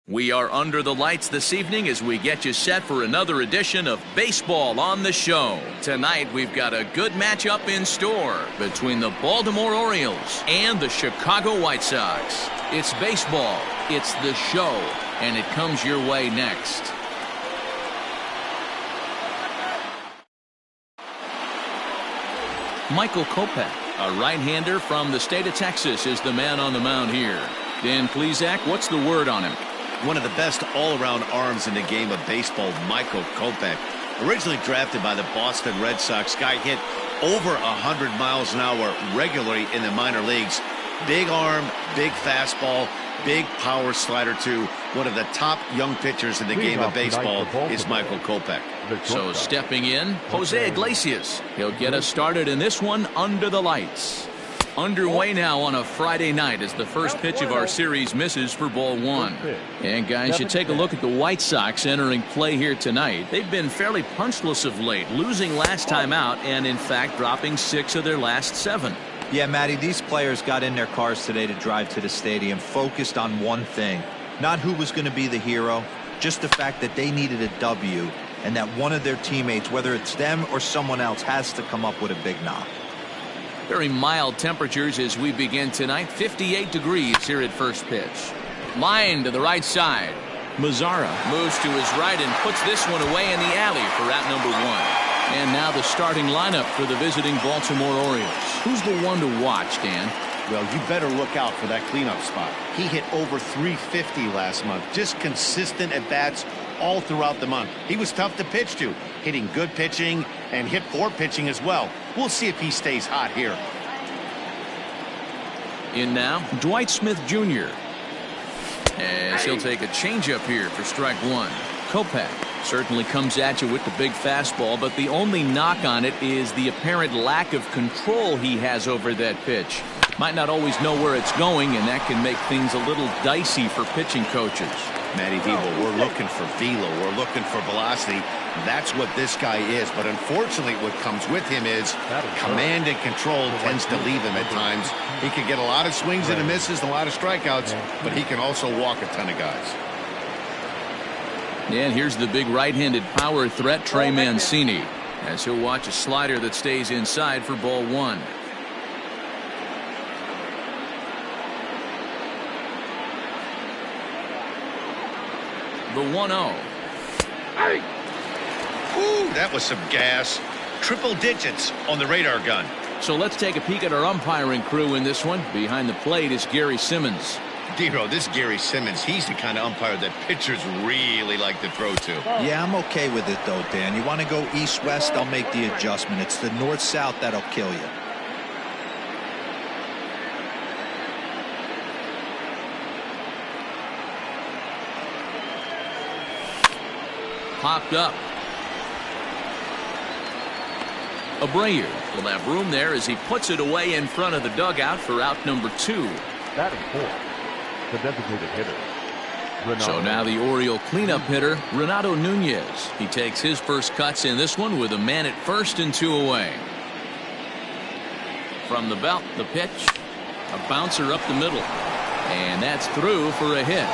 We are under the lights this evening as we get you set for another edition of Baseball on the Show. Tonight, we've got a good matchup in store between the Baltimore Orioles and the Chicago White Sox. It's baseball, it's the show, and it comes your way next. Michael Kopech, a right-hander from the state of Texas, is the man on the mound here. Dan Plesac, what's the word on him? One of the best all-around arms in the game of baseball, Michael Kopech. Originally drafted by the Boston Red Sox, guy hit over 100 miles an hour regularly in the minor leagues. Big arm, big fastball, big power slider too. One of the top young pitchers in the game of baseball is Michael Kopech. So stepping in, Jose Iglesias. He'll get us started in this one under the lights. Underway now on a Friday night as the first pitch of our series misses for ball one. And guys, you take a look at the White Sox entering play here tonight. They've been fairly punchless of late, losing last time out and in fact dropping 6 of their last 7. Yeah, Matty, these players got in their cars today to drive to the stadium focused on one thing. Not who was going to be the hero, just the fact that they needed a W and that one of their teammates, whether it's them or someone else, has to come up with a big knock. Very mild temperatures as we begin tonight. 58 degrees here at first pitch. Line to the right side. Mazzara moves to his right and puts this one away in the alley for out number 1. And now the starting lineup for the visiting Baltimore Orioles. Who's the one to watch, Dan? Well, you better look out for that cleanup spot. He hit over 350 last month. Just consistent at bats all throughout the month. He was tough to pitch to, hitting good pitching and hit poor pitching as well. We'll see if he stays hot here. In now, Dwight Smith Jr. As he'll take a changeup here for strike 1. Kopech certainly comes at you with the big fastball, but the only knock on it is the apparent lack of control he has over that pitch. Might not always know where it's going, and that can make things a little dicey for pitching coaches. Matty Vebo, we're looking for velo. We're looking for velocity. That's what this guy is. But unfortunately, what comes with him is command and control tends to leave him at times. He can get a lot of swings and misses and a lot of strikeouts, but he can also walk a ton of guys. And here's the big right-handed power threat, Trey Mancini, as he'll watch a slider that stays inside for ball 1. The 1-0. Ooh, that was some gas. Triple digits on the radar gun. So let's take a peek at our umpiring crew in this one. Behind the plate is Gary Simmons. Dero, this Gary Simmons, he's the kind of umpire that pitchers really like to throw to. Yeah, I'm okay with it though, Dan. You want to go east-west, I'll make the adjustment. It's the north-south that'll kill you. Popped up. Abreu will have room there as he puts it away in front of the dugout for out number 2. Batting fourth, the designated hitter. So now the Oriole cleanup hitter, Renato Nunez. He takes his first cuts in this one with a man at first and 2 away. From the belt, the pitch. A bouncer up the middle. And that's through for a hit.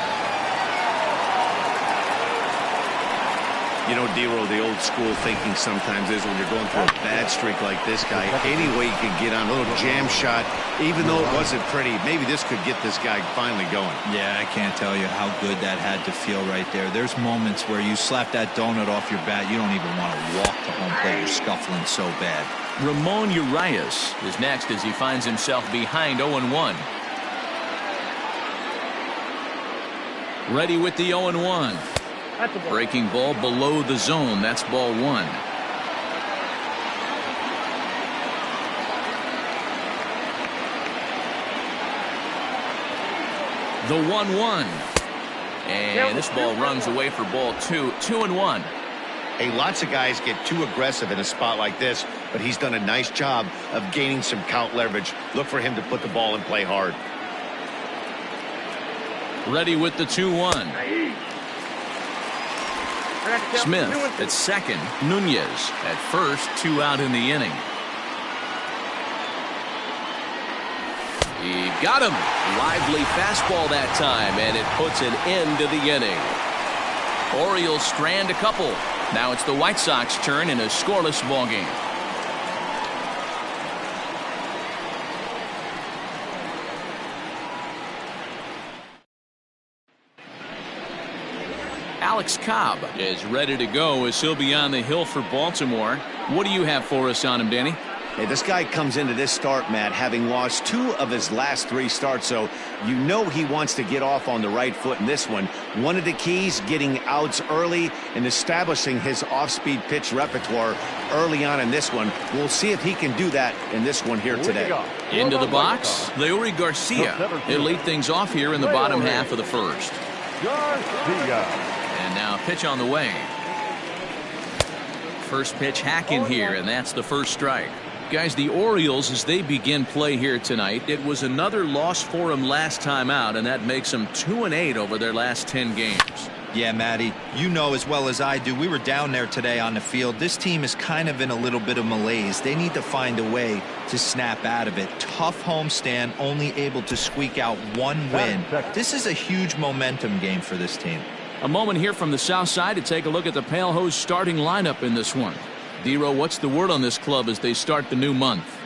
You know, Dero, the old school thinking sometimes is when you're going through a bad streak like this guy, any way you can get on a little jam shot, even though it wasn't pretty, maybe this could get this guy finally going. Yeah, I can't tell you how good that had to feel right there. There's moments where you slap that donut off your bat, you don't even want to walk to home plate. You're scuffling so bad. Ramon Urias is next as he finds himself behind 0-1. Ready with the 0-1. Breaking ball below the zone. That's ball 1. The 1-1. And this ball runs away for ball 2. 2-1. Hey, lots of guys get too aggressive in a spot like this, but he's done a nice job of gaining some count leverage. Look for him to put the ball in play hard. Ready with the 2-1. Smith at second. Nunez at first. 2 out in the inning. He got him. Lively fastball that time, and it puts an end to the inning. Orioles strand a couple. Now it's the White Sox turn in a scoreless ball game. Alex Cobb is ready to go as he'll be on the hill for Baltimore. What do you have for us on him, Danny? Hey, this guy comes into this start, Matt, having lost 2 of his last 3 starts, so you know he wants to get off on the right foot in this one. One of the keys, getting outs early and establishing his off-speed pitch repertoire early on in this one. We'll see if he can do that in this this one here today. Into the box, Leury Garcia. He'll lead things off here in the bottom half of the first. And now pitch on the way. First pitch hacking here, and that's the first strike. Guys, the Orioles, as they begin play here tonight, it was another loss for them last time out, and that makes them 2-8 over their last 10 games. Yeah, Matty, you know as well as I do, we were down there today on the field. This team is kind of in a little bit of malaise. They need to find a way to snap out of it. Tough homestand, only able to squeak out 1 win. This is a huge momentum game for this team. A moment here from the south side to take a look at the Pale Hose starting lineup in this one. D-Row, what's the word on this club as they start the new month?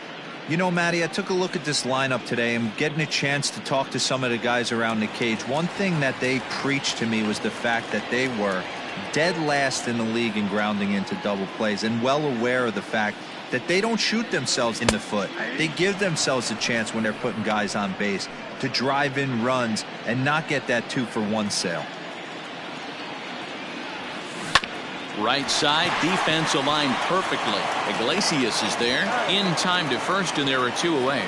You know, Matty, I took a look at this lineup today and getting a chance to talk to some of the guys around the cage. One thing that they preached to me was the fact that they were dead last in the league in grounding into double plays, and well aware of the fact that they don't shoot themselves in the foot. They give themselves a chance when they're putting guys on base to drive in runs and not get that 2-for-1 sale. Right side, defense aligned perfectly. Iglesias is there, in time to first, and there are 2 away.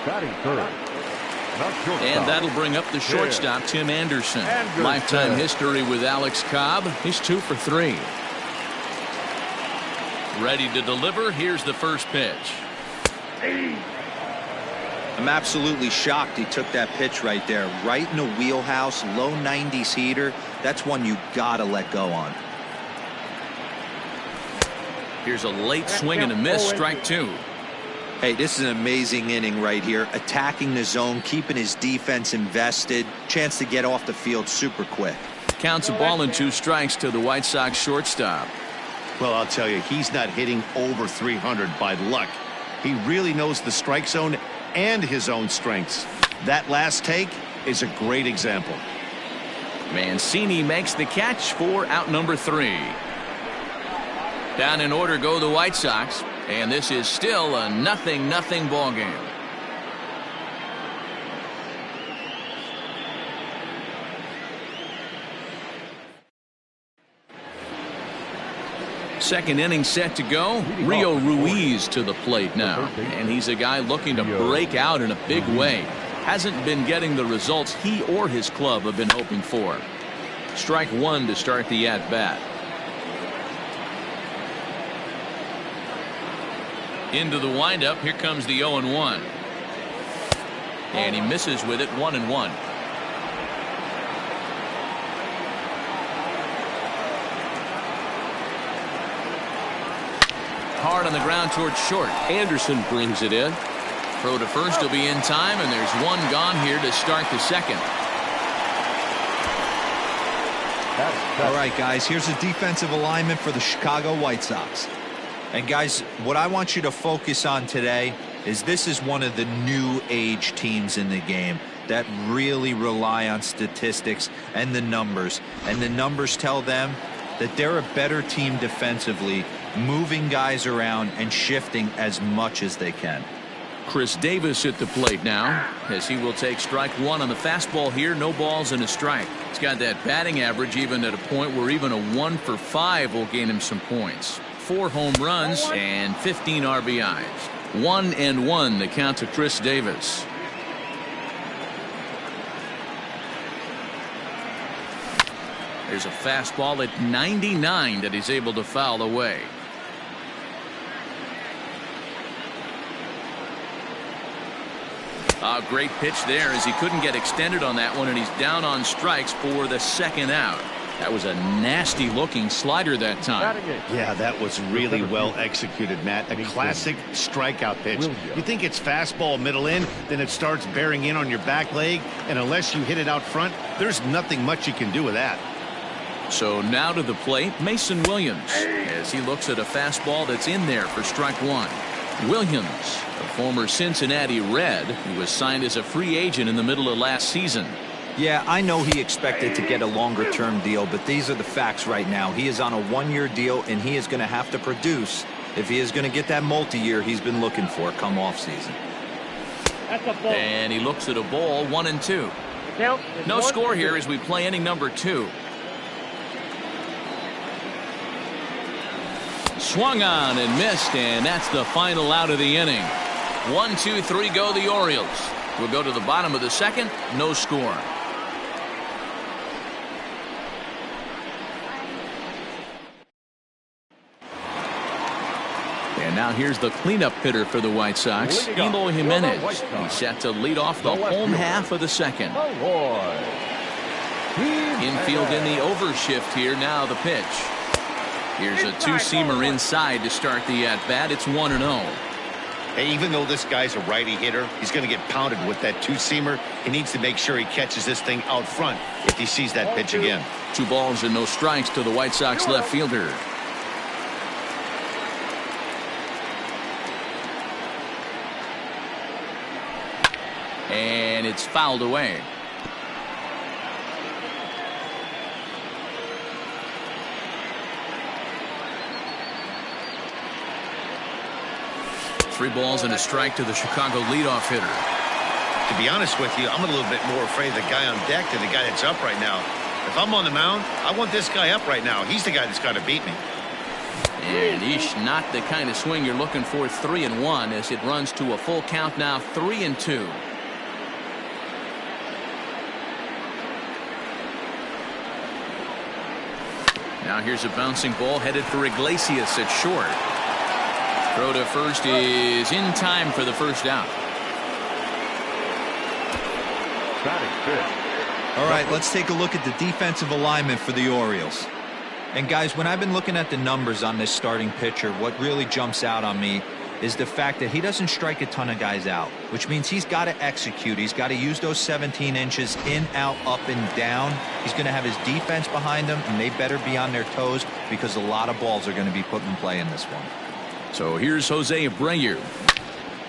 Batting third. And that'll bring up the shortstop, Tim Anderson. Lifetime history with Alex Cobb. He's 2 for 3. Ready to deliver. Here's the first pitch. I'm absolutely shocked he took that pitch right there, right in the wheelhouse, low 90s heater. That's one you gotta let go on. Here's a late swing and a miss, strike 2. Hey, this is an amazing inning right here. Attacking the zone, keeping his defense invested. Chance to get off the field super quick. Counts a ball and 2 strikes to the White Sox shortstop. Well, I'll tell you, he's not hitting over 300 by luck. He really knows the strike zone and his own strengths. That last take is a great example. Mancini makes the catch for out number 3. Down in order go the White Sox, and this is still a 0-0 ball game. Second inning set to go. Rio Ruiz to the plate now, and he's a guy looking to break out in a big way. Hasn't been getting the results he or his club have been hoping for. Strike 1 to start the at-bat. Into the windup. Here comes the 0-1. And he misses with it, 1-1. Hard on the ground towards short. Anderson brings it in. Throw to first will be in time, and there's 1 gone here to start the second. All right, guys, here's a defensive alignment for the Chicago White Sox. And guys, what I want you to focus on today is this is one of the new age teams in the game that really rely on statistics and the numbers. And the numbers tell them that they're a better team defensively, moving guys around and shifting as much as they can. Chris Davis at the plate now, as he will take strike 1 on the fastball here. No balls and a strike. He's got that batting average even at a point where even a 1 for 5 will gain him some points. 4 home runs and 15 RBIs. 1-1 the count to Chris Davis. There's a fastball at 99 that he's able to foul away. A great pitch there as he couldn't get extended on that one, and he's down on strikes for the second out. That was a nasty looking slider that time. Yeah, that was really well executed, Matt. A classic strikeout pitch. You think it's fastball middle in, then it starts bearing in on your back leg, and unless you hit it out front, there's nothing much you can do with that. So now to the plate, Mason Williams, as he looks at a fastball that's in there for strike one. Williams, a former Cincinnati Red, who was signed as a free agent in the middle of last season. Yeah, I know he expected to get a longer-term deal, but these are the facts right now. He is on a one-year deal, and he is going to have to produce if he is going to get that multi-year he's been looking for come off-season. And he looks at a ball, 1-2. No score here as we play inning number 2. Swung on and missed, and that's the final out of the inning. 1, 2, 3 go the Orioles. We'll go to the bottom of the second, no score. And now here's the cleanup hitter for the White Sox, Eloy Jimenez. He's set to lead off the home half of the second. Infield in the overshift here. Now the pitch. Here's a two-seamer inside to start the at-bat. It's 1-0. Hey, even though this guy's a righty hitter, he's going to get pounded with that two-seamer. He needs to make sure he catches this thing out front if he sees that pitch again. 2 balls and no strikes to the White Sox left fielder. And it's fouled away. Three balls and a strike to the Chicago leadoff hitter. To be honest with you, I'm a little bit more afraid of the guy on deck than the guy that's up right now. If I'm on the mound, I want this guy up right now. He's the guy that's got to beat me. And not the kind of swing you're looking for. 3-1 as it runs to a full count now. 3-2. Now here's a bouncing ball headed for Iglesias at short. Throw to first is in time for the first out. All right, let's take a look at the defensive alignment for the Orioles. And guys, when I've been looking at the numbers on this starting pitcher, what really jumps out on me is the fact that he doesn't strike a ton of guys out, which means he's got to execute. He's got to use those 17 inches in, out, up, and down. He's going to have his defense behind him, and they better be on their toes because a lot of balls are going to be put in play in this one. So here's Jose Abreu.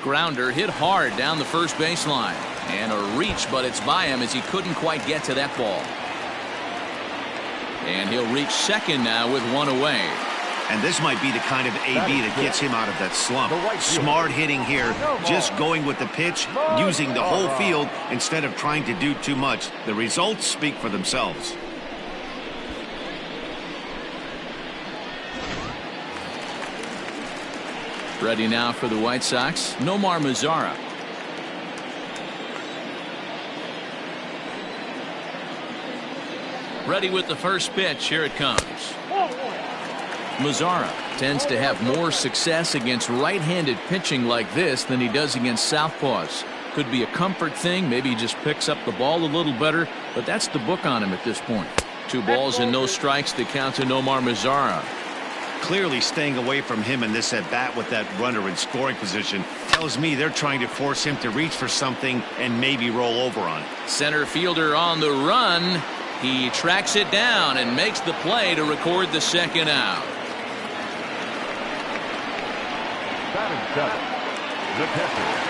Grounder hit hard down the first baseline. And a reach, but it's by him as he couldn't quite get to that ball. And he'll reach second now with one away. And this might be the kind of AB that gets him out of that slump. Smart hitting here, just going with the pitch, using the whole field instead of trying to do too much. The results speak for themselves. Ready now for the White Sox, Nomar Mazara. Ready with the first pitch. Here it comes. Mazara tends to have more success against right-handed pitching like this than he does against southpaws. Could be a comfort thing. Maybe he just picks up the ball a little better, but that's the book on him at this point. 2 balls and no strikes to count to Nomar Mazara. Clearly staying away from him in this at-bat with that runner in scoring position tells me they're trying to force him to reach for something and maybe roll over on it. Center fielder on the run. He tracks it down and makes the play to record the second out.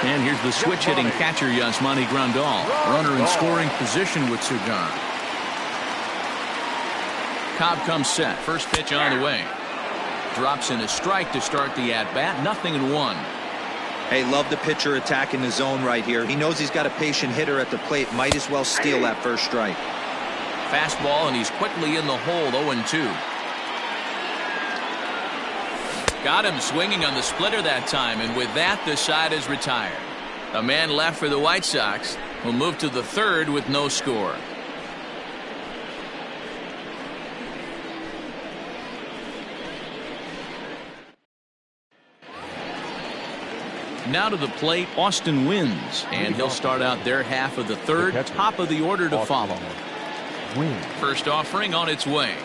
And here's the switch hitting catcher Yasmani Grandal. Runner in scoring position with 2 gone. Cobb comes set. First pitch on the way. Drops in a strike to start the at-bat. 0-1. Hey, love the pitcher attacking the zone right here. He knows he's got a patient hitter at the plate. Might as well steal that first strike. Fastball, and he's quickly in the hole. 0-2. Got him swinging on the splitter that time, and with that, the side is retired. A man left for the White Sox. Will move to the third with no score. Now to the plate, Austin Wynns, and he'll start out their half of the third. Top of the order to follow. Swing. First offering on its way.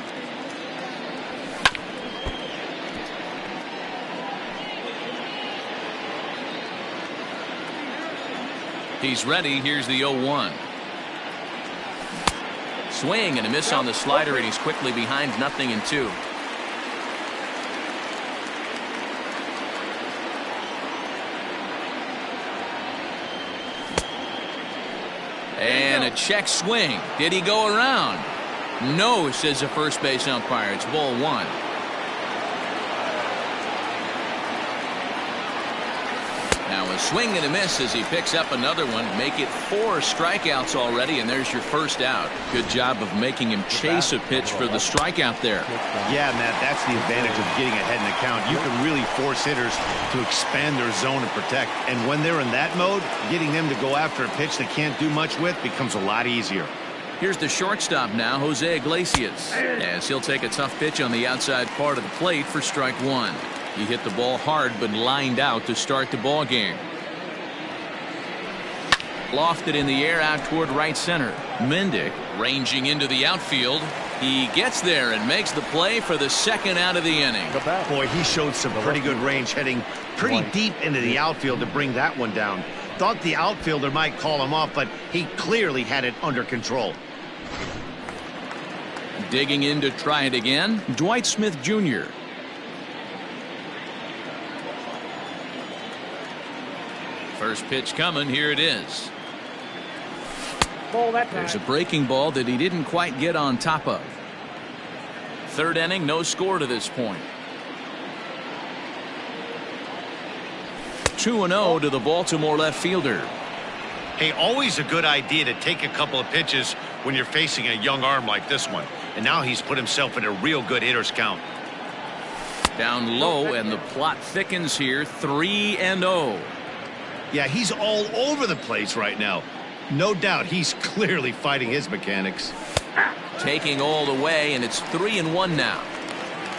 He's ready. Here's the 0-1. Swing and a miss on the slider, and he's quickly behind 0-2. And a check swing. Did he go around? No, says the first base umpire. It's ball 1. Now a swing and a miss as he picks up another one. Make it 4 strikeouts already, and there's your first out. Good job of making him chase a pitch for the strikeout there. Yeah, Matt, that's the advantage of getting ahead in the count. You can really force hitters to expand their zone and protect. And when they're in that mode, getting them to go after a pitch they can't do much with becomes a lot easier. Here's the shortstop now, Jose Iglesias, as he'll take a tough pitch on the outside part of the plate for strike 1. He hit the ball hard but lined out to start the ball game. Lofted in the air out toward right center. Mendick ranging into the outfield. He gets there and makes the play for the second out of the inning. Boy, he showed some pretty good range, heading pretty deep into the outfield to bring that one down. Thought the outfielder might call him off, but he clearly had it under control. Digging in to try it again, Dwight Smith Jr. First pitch coming. Here it is. There's a breaking ball that he didn't quite get on top of. Third inning, no score to this point. 2-0 to the Baltimore left fielder. Hey, always a good idea to take a couple of pitches when you're facing a young arm like this one. And now he's put himself in a real good hitter's count. Down low, and the plot thickens here. 3-0. Yeah, he's all over the place right now. No doubt he's clearly fighting his mechanics. Taking all the way, and it's 3-1 now.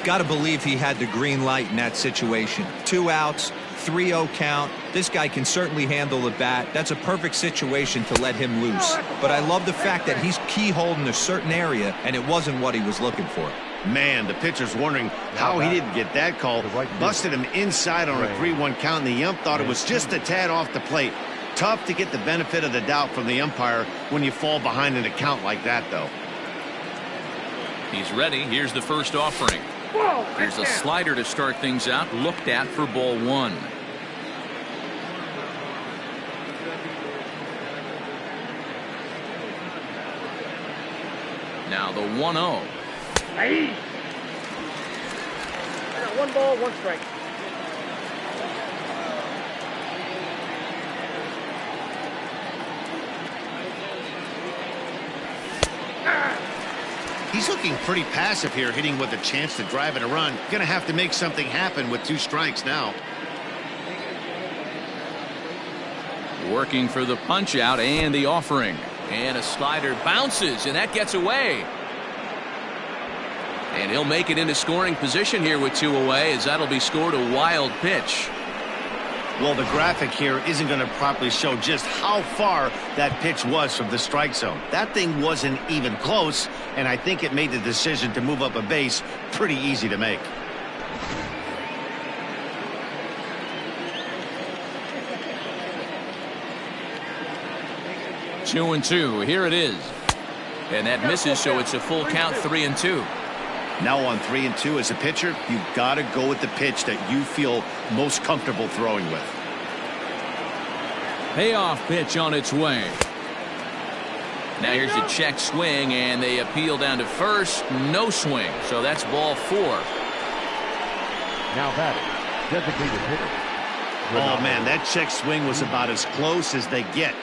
Got to believe he had the green light in that situation. 2 outs, 3-0 count. This guy can certainly handle the bat. That's a perfect situation to let him loose. But I love the fact that he's keyholed in a certain area, and it wasn't what he was looking for. Man, the pitcher's wondering how he didn't get that call. Busted him inside on a 3-1 count, and the ump thought it was just a tad off the plate. Tough to get the benefit of the doubt from the umpire when you fall behind in a count like that, though. He's ready. Here's the first offering. Here's a slider to start things out. Looked at for ball 1. Now the 1-0. I got 1 ball, 1 strike. He's looking pretty passive here, hitting with a chance to drive and a run. Gonna have to make something happen with 2 strikes now. Working for the punch out and the offering. And a slider bounces, and that gets away. And he'll make it into scoring position here with 2 away, as that'll be scored a wild pitch. Well, the graphic here isn't going to properly show just how far that pitch was from the strike zone. That thing wasn't even close, and I think it made the decision to move up a base pretty easy to make. Two and 2. Here it is. And that misses, so it's a full count. 3-2. Now on 3-2 as a pitcher, you've got to go with the pitch that you feel most comfortable throwing with. Payoff pitch on its way. Now here's a check swing, and they appeal down to first. No swing, so that's ball 4. Now batting, designated hitter. Oh man, that check swing was about as close as they get.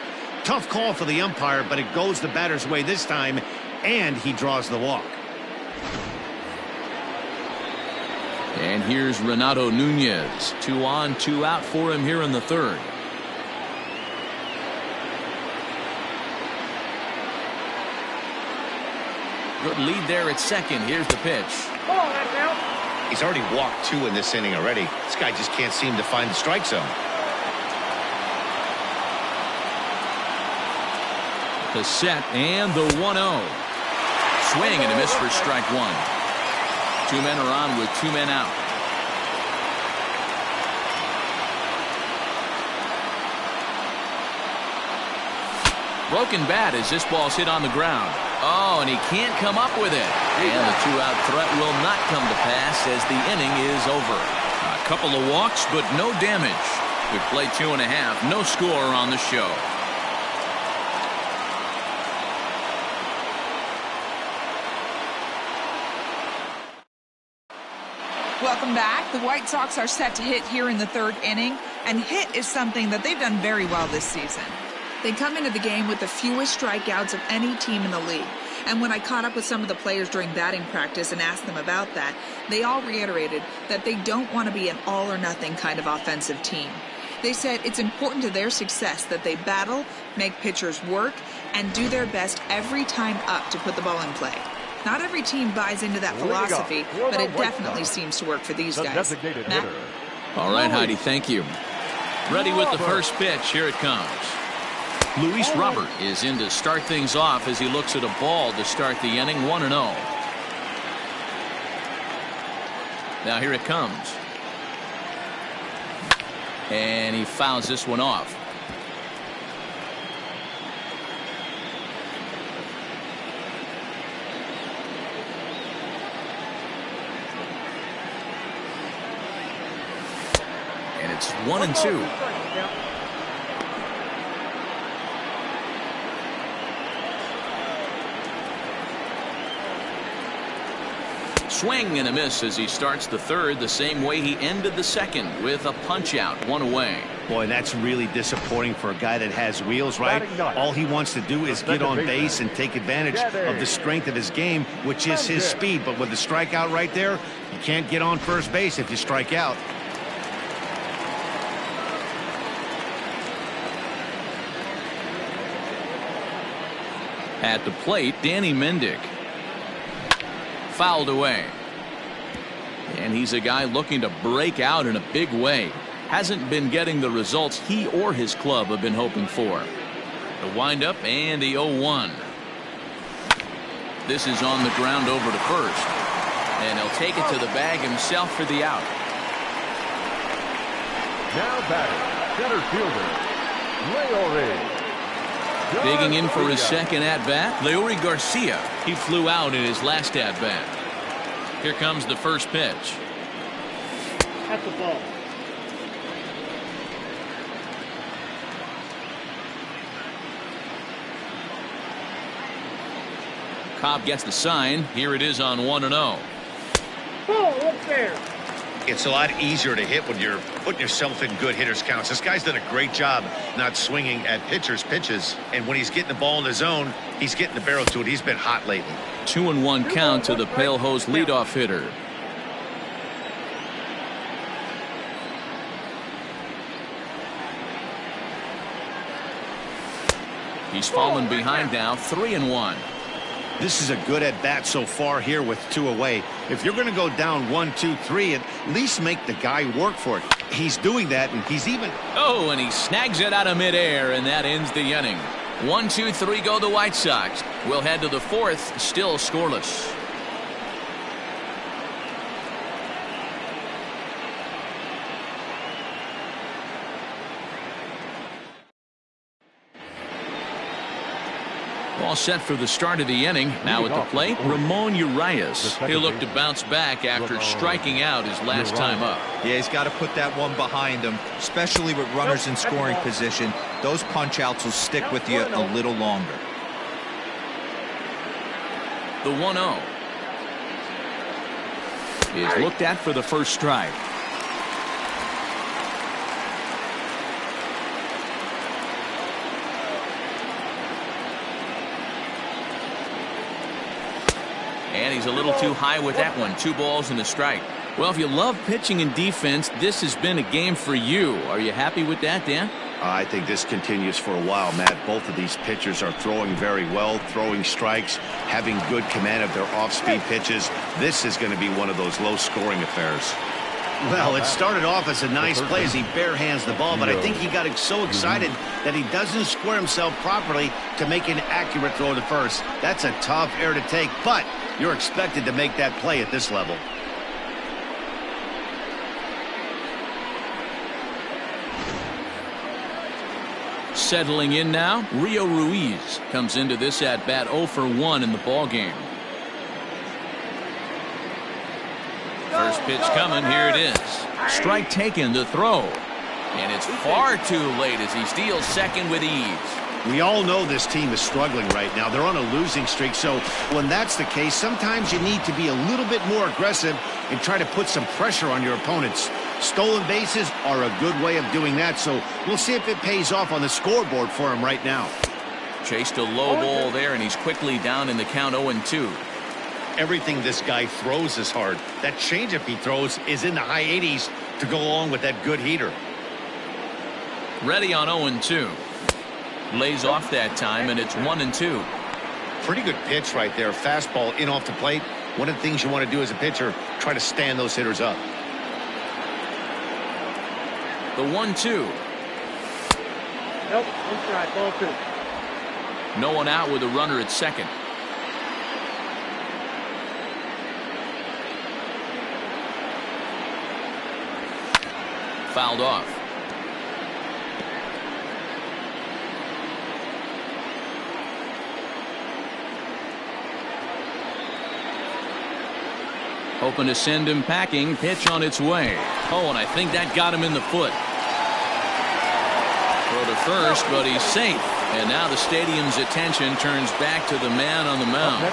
Tough call for the umpire, but it goes the batter's way this time, and he draws the walk. And here's Renato Nunez. 2 on, 2 out for him here in the 3rd. Good lead there at second. Here's the pitch. He's already walked 2 in this inning already. This guy just can't seem to find the strike zone. The set and the 1-0. Swing and a miss for strike one. Two men are on with two men out. Broken bat as this ball's hit on the ground. Oh, and he can't come up with it. And the two-out threat will not come to pass as the inning is over. A couple of walks, but no damage. We've played 2.5. No score on the show. Welcome back. The White Sox are set to hit here in the third inning, and hit is something that they've done very well this season. They come into the game with the fewest strikeouts of any team in the league. And when I caught up with some of the players during batting practice and asked them about that, they all reiterated that they don't want to be an all-or-nothing kind of offensive team. They said it's important to their success that they battle, make pitchers work, and do their best every time up to put the ball in play. Not every team buys into that philosophy, but it definitely seems to work for these guys. Matt? All right, Heidi, thank you. Ready with the first pitch. Here it comes. Luis Robert is in to start things off as he looks at a ball to start the inning. 1-0. Now here it comes. And he fouls this one off. And it's 1-2. Swing and a miss as he starts the third the same way he ended the second with a punch out, one away. Boy, that's really disappointing for a guy that has wheels, right? All he wants to do is get on base and take advantage of the strength of his game, which is his speed. But with the strikeout right there, you can't get on first base if you strike out. At the plate, Danny Mendick. Fouled away. And he's a guy looking to break out in a big way. Hasn't been getting the results he or his club have been hoping for. The windup and the 0-1. This is on the ground over to first. And he'll take it to the bag himself for the out. Now batting, center fielder, Leore. Digging in for his second at-bat, Leore Garcia. He flew out in his last at-bat. Here comes the first pitch. That's the ball. Cobb gets the sign. Here it is on 1-0. Ball, up there. It's a lot easier to hit when you're putting yourself in good hitters' counts. This guy's done a great job not swinging at pitchers' pitches. And when he's getting the ball in the zone, he's getting the barrel to it. He's been hot lately. 2-1 count to the Pale Hose leadoff hitter. He's fallen behind now, 3-1. This is a good at-bat so far here with two away. If you're going to go down 1, 2, 3, at least make the guy work for it. He's doing that, and he's even... Oh, and he snags it out of midair, and that ends the inning. 1, 2, 3 go the White Sox. We'll head to the fourth, still scoreless. All set for the start of the inning. Now at the plate, Ramon Urias. He'll look to bounce back after striking out his last time up. Yeah, he's got to put that one behind him, especially with runners in scoring position. Those punch-outs will stick with you a little longer. The 1-0 is looked at for the first strike. And he's a little too high with that one. 2 balls and a strike. Well, if you love pitching and defense, this has been a game for you. Are you happy with that, Dan? I think this continues for a while, Matt. Both of these pitchers are throwing very well, throwing strikes, having good command of their off-speed pitches. This is going to be one of those low-scoring affairs. Well, it started off as a nice play as he barehands the ball, but I think he got so excited that he doesn't square himself properly to make an accurate throw to first. That's a tough error to take, but you're expected to make that play at this level. Settling in now, Rio Ruiz comes into this at bat 0 for 1 in the ball game. First pitch coming, here it is. Strike taken, the throw. And it's far too late as he steals second with ease. We all know this team is struggling right now. They're on a losing streak, so when that's the case, sometimes you need to be a little bit more aggressive and try to put some pressure on your opponents. Stolen bases are a good way of doing that, so we'll see if it pays off on the scoreboard for him right now. Chased a low ball there, and he's quickly down in the count 0-2. Everything this guy throws is hard. That changeup he throws is in the high 80s to go along with that good heater. Ready on 0-2. Lays off that time, and it's 1-2. Pretty good pitch right there. Fastball in off the plate. One of the things you want to do as a pitcher, try to stand those hitters up. The 1-2. Nope, one strike, ball 2. No one out with a runner at second. Fouled off. Hoping to send him packing. Pitch on its way. Oh, and I think that got him in the foot. Throw to first, but he's safe. And now the stadium's attention turns back to the man on the mound.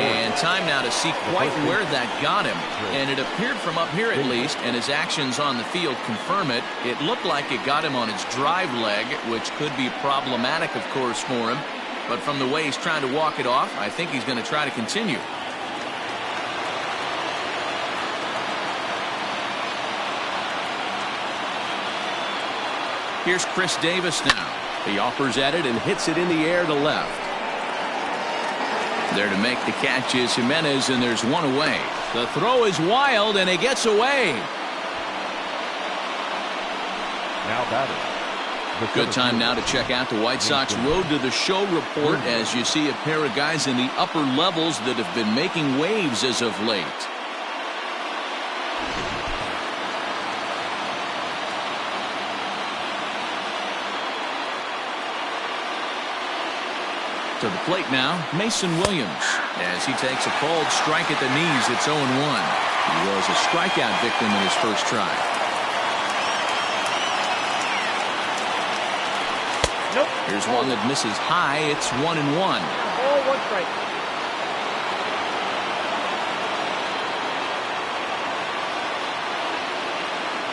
And time now to see quite where that got him. And it appeared from up here at least, and his actions on the field confirm it. It looked like it got him on his drive leg, which could be problematic, of course, for him. But from the way he's trying to walk it off, I think he's going to try to continue. Here's Chris Davis now. He offers at it and hits it in the air to left. There to make the catch is Jimenez, and there's one away. The throw is wild, and it gets away. Now batting. Good time now to check out the White Sox Road to the Show report as you see a pair of guys in the upper levels that have been making waves as of late. To the plate now, Mason Williams, as he takes a called strike at the knees. It's 0-1. He was a strikeout victim in his first try. Nope. Here's one that misses high. It's 1-1. Ball, one strike.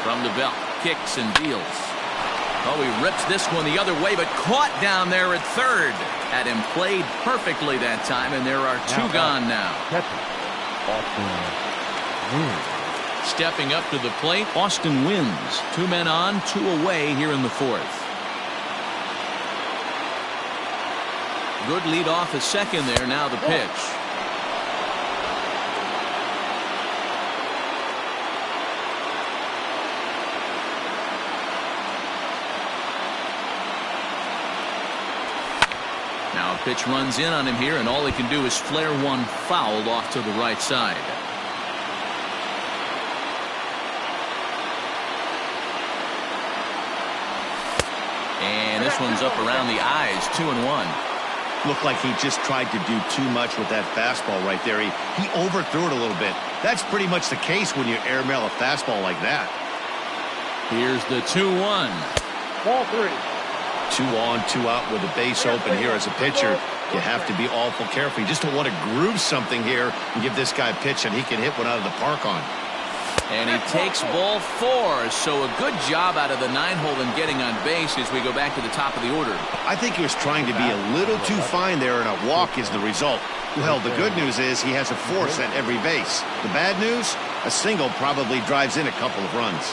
From the belt, kicks and deals. Oh, he rips this one the other way, but caught down there at third. Had him played perfectly that time, and there are two gone now. Stepping up to the plate, Austin wins. 2 men on, 2 away here in the fourth. Good lead off a second there. Now the pitch. Now a pitch runs in on him here, and all he can do is flare one foul off to the right side. And this one's up around the eyes. 2-1. Looked like he just tried to do too much with that fastball right there. He overthrew it a little bit. That's pretty much the case when you airmail a fastball like that. Here's the 2-1. Ball 3. 2 on, 2 out with the base open here as a pitcher. You have to be awful careful. You just don't want to groove something here and give this guy a pitch that he can hit one out of the park on. And he takes ball 4. So a good job out of the 9-hole in getting on base as we go back to the top of the order. I think he was trying to be a little too fine there, and a walk is the result. Well, the good news is he has a force at every base. The bad news, a single probably drives in a couple of runs.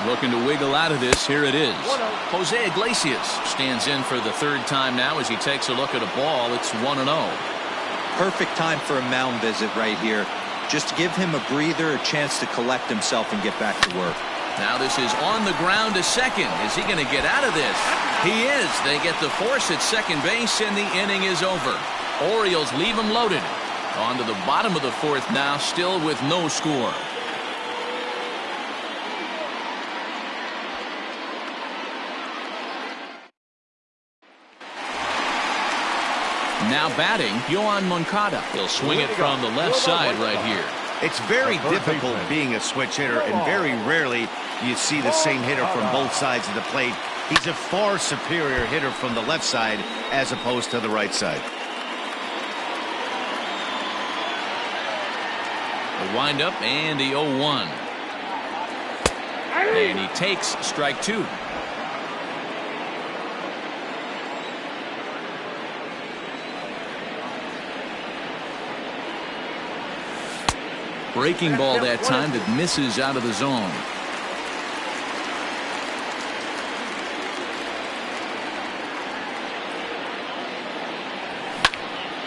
Looking to wiggle out of this. Here it is. Jose Iglesias stands in for the 3rd time now as he takes a look at a ball. It's 1-0. Perfect time for a mound visit right here. Just give him a breather, a chance to collect himself and get back to work. Now this is on the ground to second. Is he going to get out of this? He is. They get the force at second base, and the inning is over. Orioles leave him loaded. On to the bottom of the fourth now, still with no score. Now batting, Yohan Moncada. He'll swing it from the left side right here. It's very difficult being a switch hitter, and very rarely you see the same hitter from both sides of the plate. He's a far superior hitter from the left side as opposed to the right side. The windup and the 0-1. And he takes strike two. Breaking ball that time that misses out of the zone.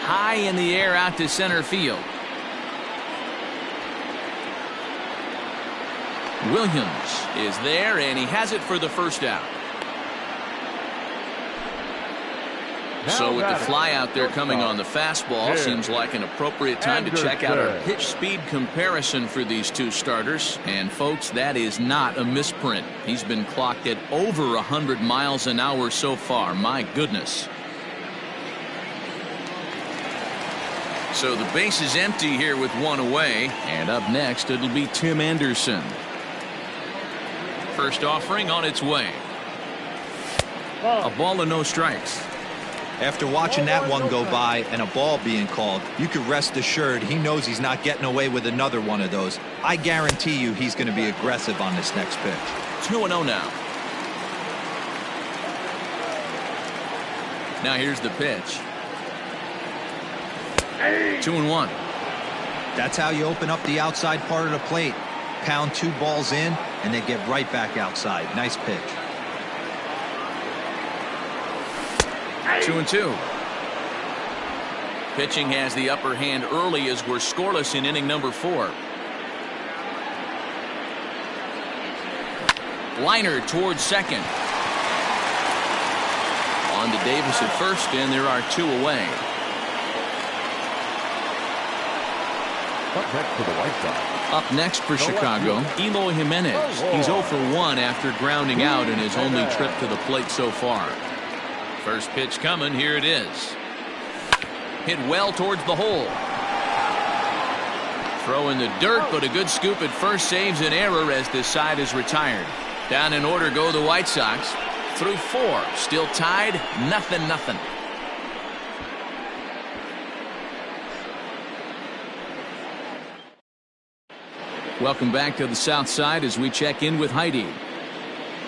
High in the air out to center field. Williams is there, and he has it for the first out. So with the fly out there coming on the fastball, seems like an appropriate time to check out our pitch speed comparison for these two starters. And folks, that is not a misprint. He's been clocked at over 100 miles an hour so far. My goodness. So the base is empty here with one away. And up next, it'll be Tim Anderson. First offering on its way. A ball and no strikes. After watching that one go by and a ball being called, you can rest assured he knows he's not getting away with another one of those. I guarantee you he's going to be aggressive on this next pitch. 2-0 now. Now here's the pitch. 2-1. That's how you open up the outside part of the plate. Pound two balls in, and they get right back outside. Nice pitch. 2-2. Pitching has the upper hand early as we're scoreless in inning number 4. Liner towards second. On to Davis at first, and there are 2 away. Up next for the White Sox. Up next for Chicago, Eloy Jimenez. He's 0 for 1 after grounding out in his only trip to the plate so far. First pitch coming, here it is. Hit well towards the hole. Throw in the dirt, but a good scoop at first saves an error as this side is retired. Down in order go the White Sox. Through 4, still tied, 0-0. Welcome back to the South Side as we check in with Heidi.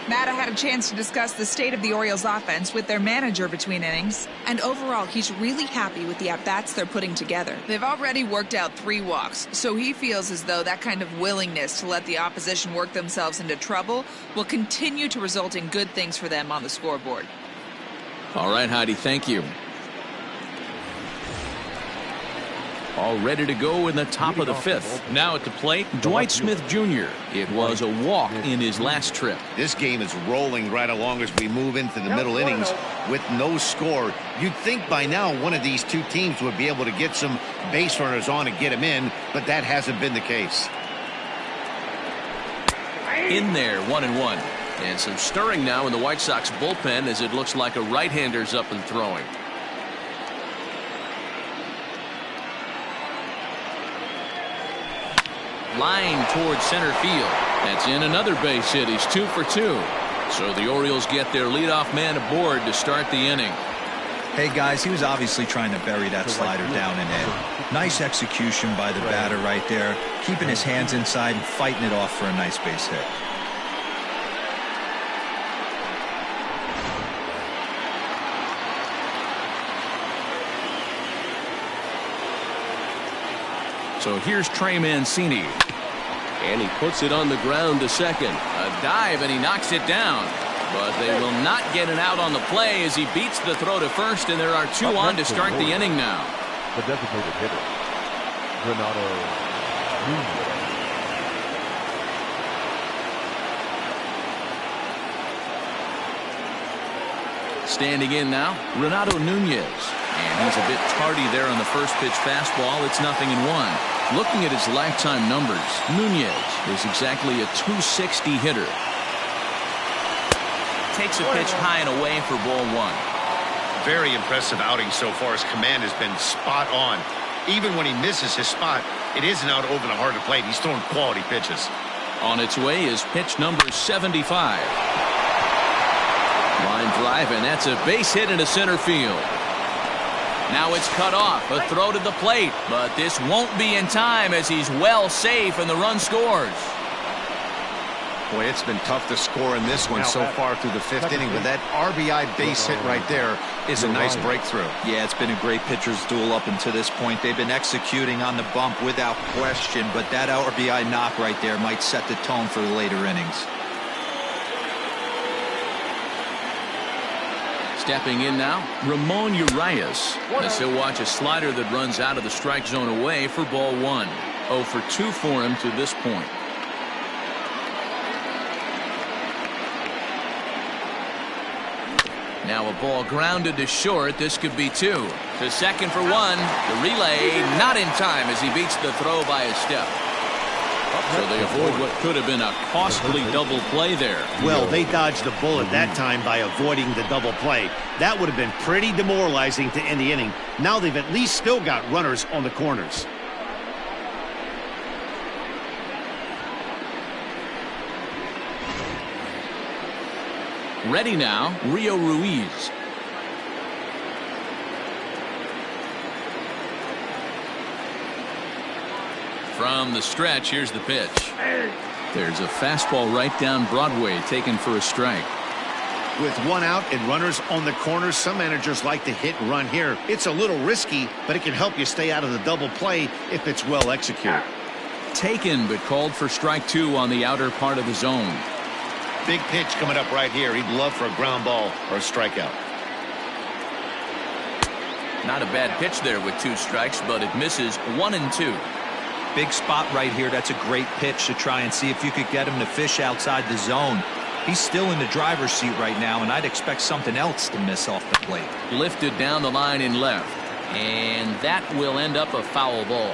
Matt, I had a chance to discuss the state of the Orioles offense with their manager between innings, and overall he's really happy with the at-bats they're putting together. They've already worked out 3 walks, so he feels as though that kind of willingness to let the opposition work themselves into trouble will continue to result in good things for them on the scoreboard. All right, Heidi, thank you. All ready to go in the top of the 5th. Now at the plate, Dwight Smith Jr. It was a walk in his last trip. This game is rolling right along as we move into the middle innings with no score. You'd think by now one of these two teams would be able to get some base runners on and get them in, but that hasn't been the case. In there, 1-1. And some stirring now in the White Sox bullpen as it looks like a right-hander's up and throwing. Line towards center field. That's in another base hit. He's 2 for 2. So the Orioles get their leadoff man aboard to start the inning. Hey guys, he was obviously trying to bury that slider down and in. Nice execution by the batter right there, keeping his hands inside and fighting it off for a nice base hit. So here's Trey Mancini. And he puts it on the ground to second. A dive, and he knocks it down. But they will not get it out on the play as he beats the throw to first, and there are 2 on to start the inning now. The designated hitter, Renato Standing in now, Renato Nunez. And he's a bit tardy there on the first pitch fastball. It's 0-1. Looking at his lifetime numbers, Nunez is exactly a .260 hitter. Takes a pitch high and away for ball 1. Very impressive outing so far. His command has been spot on. Even when he misses his spot, it isn't out over the heart of the plate. He's throwing quality pitches. On its way is pitch number 75. Line drive, and that's a base hit into center field. Now it's cut off. A throw to the plate, but this won't be in time as he's well safe and the run scores. Boy, it's been tough to score in this one so far through the 5th inning, but that RBI base hit right there is a nice breakthrough. Yeah, it's been a great pitcher's duel up until this point. They've been executing on the bump without question, but that RBI knock right there might set the tone for the later innings. Stepping in now, Ramon Urias, as he'll watch a slider that runs out of the strike zone away for ball 1. 0 for 2 for him to this point. Now a ball grounded to short. This could be 2. To second for 1. The relay not in time as he beats the throw by a step. So they avoid what could have been a costly double play there. Well, they dodged the bullet that time by avoiding the double play. That would have been pretty demoralizing to end the inning. Now they've at least still got runners on the corners. Ready now, Rio Ruiz. From the stretch, here's the pitch. There's a fastball right down Broadway, taken for a strike. With 1 out and runners on the corners, some managers like to hit and run here. It's a little risky, but it can help you stay out of the double play if it's well executed. Taken, but called for strike 2 on the outer part of the zone. Big pitch coming up right here. He'd love for a ground ball or a strikeout. Not a bad pitch there with 2 strikes, but it misses 1 and 2. Big spot right here. That's a great pitch to try and see if you could get him to fish outside the zone. He's still in the driver's seat right now, and I'd expect something else to miss off the plate. Lifted down the line in left, and that will end up a foul ball.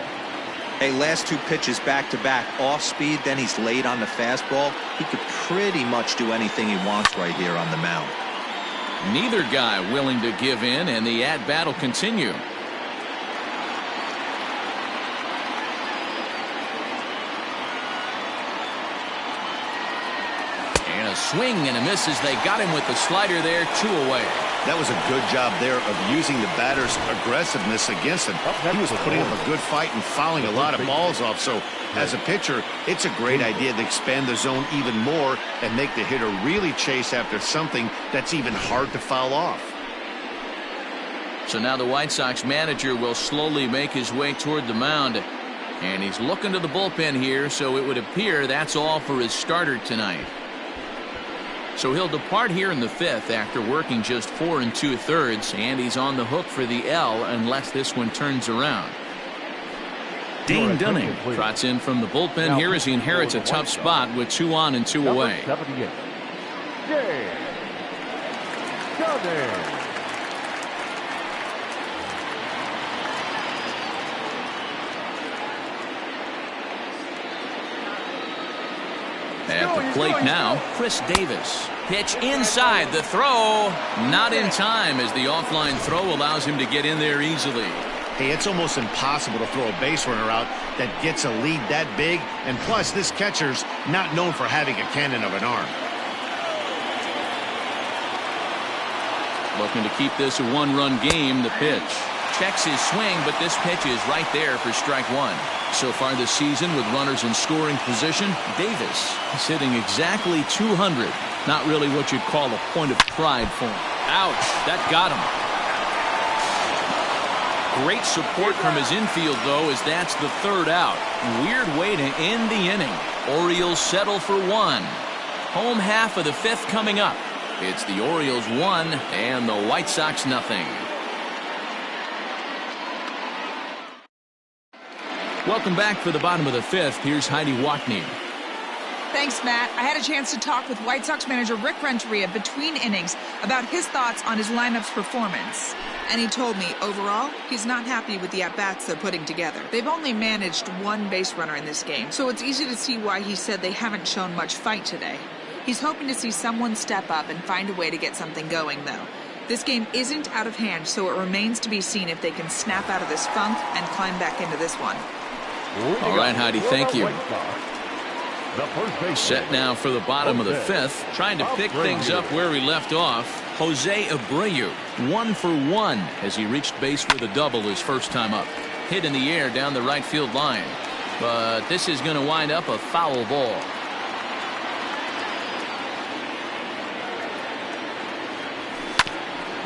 Hey, last 2 pitches back-to-back, off speed, then he's late on the fastball. He could pretty much do anything he wants right here on the mound. Neither guy willing to give in, and the at-bat will continue. And a swing and a miss as they got him with the slider there, 2 away. That was a good job there of using the batter's aggressiveness against him. He was putting up a good fight and fouling a lot of balls off. So as a pitcher, it's a great idea to expand the zone even more and make the hitter really chase after something that's even hard to foul off. So now the White Sox manager will slowly make his way toward the mound. And he's looking to the bullpen here, so it would appear that's all for his starter tonight. So he'll depart here in the 5th after working just 4 2/3, and he's on the hook for the L unless this one turns around. Dane Dunning trots in from the bullpen here as he inherits a tough spot with 2 on and 2 away. At the plate now, Chris Davis. Pitch inside, the throw not in time as the offline throw allows him to get in there easily. Hey, it's almost impossible to throw a base runner out that gets a lead that big, and plus this catcher's not known for having a cannon of an arm. Looking to keep this a 1-run game. The pitch checks his swing, but this pitch is right there for strike 1. So far this season with runners in scoring position, Davis is hitting exactly 200. Not really what you'd call a point of pride for him. Ouch, that got him. Great support from his infield, though, as that's the 3rd out. Weird way to end the inning. Orioles settle for 1. Home half of the 5th coming up. It's the Orioles 1 and the White Sox nothing. Welcome back for the bottom of the fifth. Here's Heidi Watney. Thanks, Matt. I had a chance to talk with White Sox manager Rick Renteria between innings about his thoughts on his lineup's performance. And he told me, overall, he's not happy with the at-bats they're putting together. They've only managed one base runner in this game, so it's easy to see why he said they haven't shown much fight today. He's hoping to see someone step up and find a way to get something going, though. This game isn't out of hand, so it remains to be seen if they can snap out of this funk and climb back into this one. All right, Heidi, thank you. Set now for the bottom of the fifth. Trying to pick things up where he left off. Jose Abreu, 1 for 1 as he reached base with a double his first time up. Hit in the air down the right field line. But this is going to wind up a foul ball.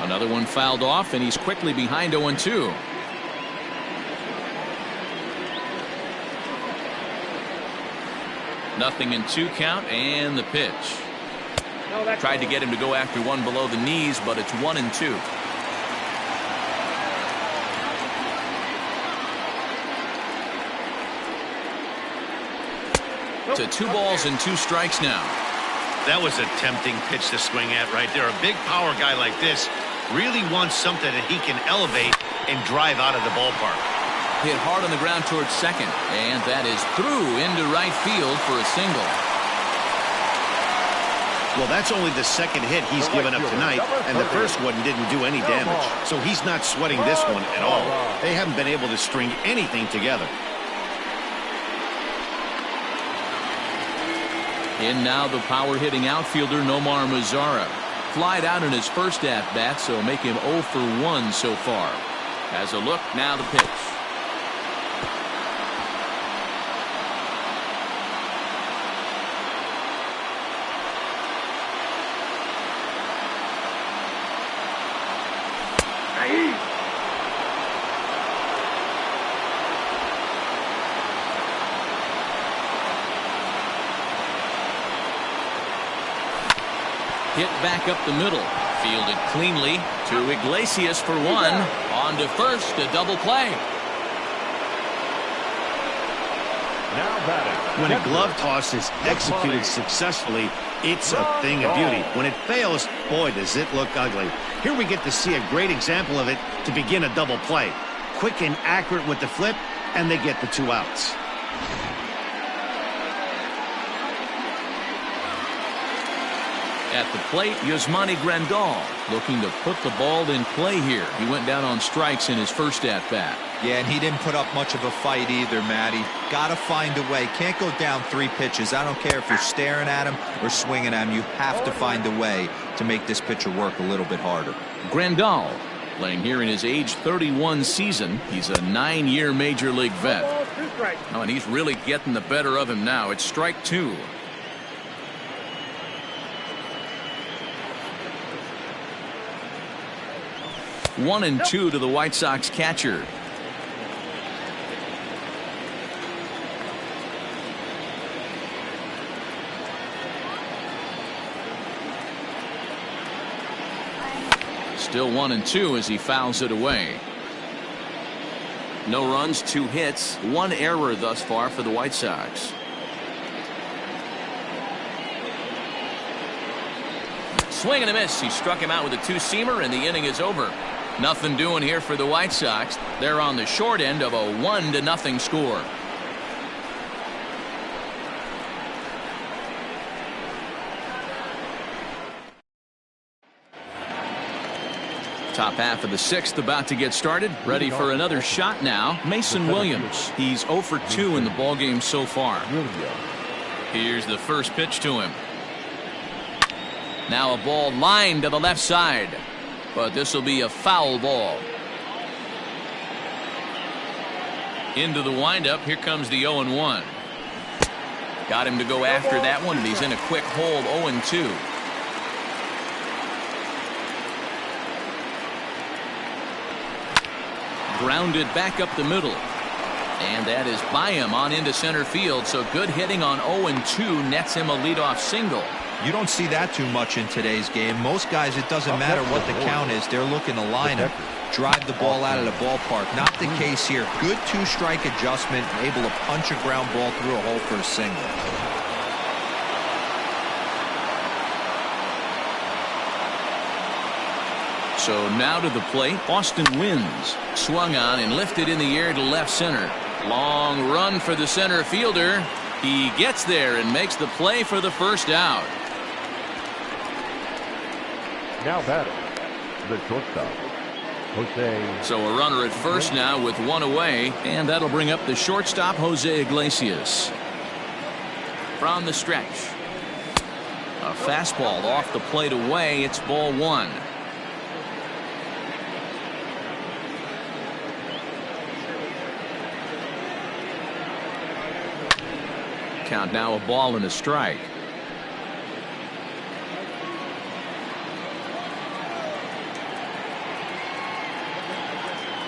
Another one fouled off, and he's quickly behind 0-2. Nothing in 2 count, and the pitch. Tried to get him to go after one below the knees, but it's 1-2. To 2 balls and 2 strikes now. That was a tempting pitch to swing at right there. A big power guy like this really wants something that he can elevate and drive out of the ballpark. Hit hard on the ground towards second, and that is through into right field for a single. Well, that's only the second hit he's given up tonight, and the first one didn't do any damage. So he's not sweating this one at all. They haven't been able to string anything together. In now the power-hitting outfielder Nomar Mazara. Flied out in his first at-bat, so make him 0 for 1 so far. As a look, now the pitch. Hit back up the middle. Fielded cleanly to Iglesias for 1. On to first, a double play. When a glove toss is executed successfully, it's a thing of beauty. When it fails, boy, does it look ugly. Here we get to see a great example of it to begin a double play. Quick and accurate with the flip, and they get the 2 outs. At the plate, Yasmani Grandal looking to put the ball in play here. He went down on strikes in his first at-bat. Yeah, and he didn't put up much of a fight either, Matty. Got to find a way. Can't go down 3 pitches. I don't care if you're staring at him or swinging at him. You have to find a way to make this pitcher work a little bit harder. Grandal playing here in his age 31 season. He's a 9-year major league vet. Oh, and he's really getting the better of him now. It's strike 2. 1-2 to the White Sox catcher. Still 1-2 as he fouls it away. No runs, 2 hits, 1 error thus far for the White Sox. Swing and a miss. He struck him out with a 2-seamer, and the inning is over. Nothing doing here for the White Sox. They're on the short end of a 1-0 score. Top half of the 6th about to get started. Ready for another shot now. Mason Williams. He's 0 for 2 in the ballgame so far. Here's the first pitch to him. Now a ball lined to the left side. But this will be a foul ball. Into the windup. Here comes the 0-1. Got him to go after that one, and he's in a quick hold. 0-2. Grounded back up the middle. And that is by him on into center field. So good hitting on 0-2 nets him a leadoff single. You don't see that too much in today's game. Most guys, it doesn't matter what the count is. They're looking to line up, drive the ball out of the ballpark. Not the case here. Good two-strike adjustment, able to punch a ground ball through a hole for a single. So now to the plate, Austin wins. Swung on and lifted in the air to left center. Long run for the center fielder. He gets there and makes the play for the first out. Now batting, the shortstop, Jose. So a runner at first now with one away, and that'll bring up the shortstop, Jose Iglesias. From the stretch. A fastball off the plate away. It's ball one. Count now a ball and a strike.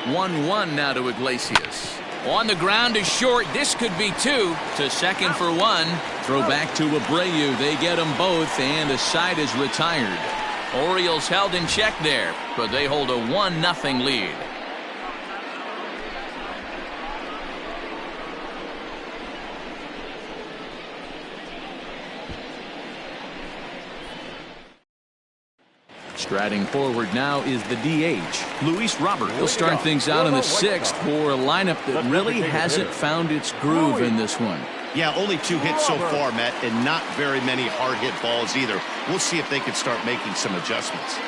1-1 now to Iglesias. On the ground is short. This could be two. To second for one. Throw back to Abreu. They get them both, and the side is retired. Orioles held in check there, but they hold a 1-0 lead. Striding forward now is the DH, Luis Robert. He'll start things out in the sixth for a lineup that really hasn't found its groove in this one. Yeah, only 2 hits so far, Matt, and not very many hard hit balls either. We'll see if they can start making some adjustments.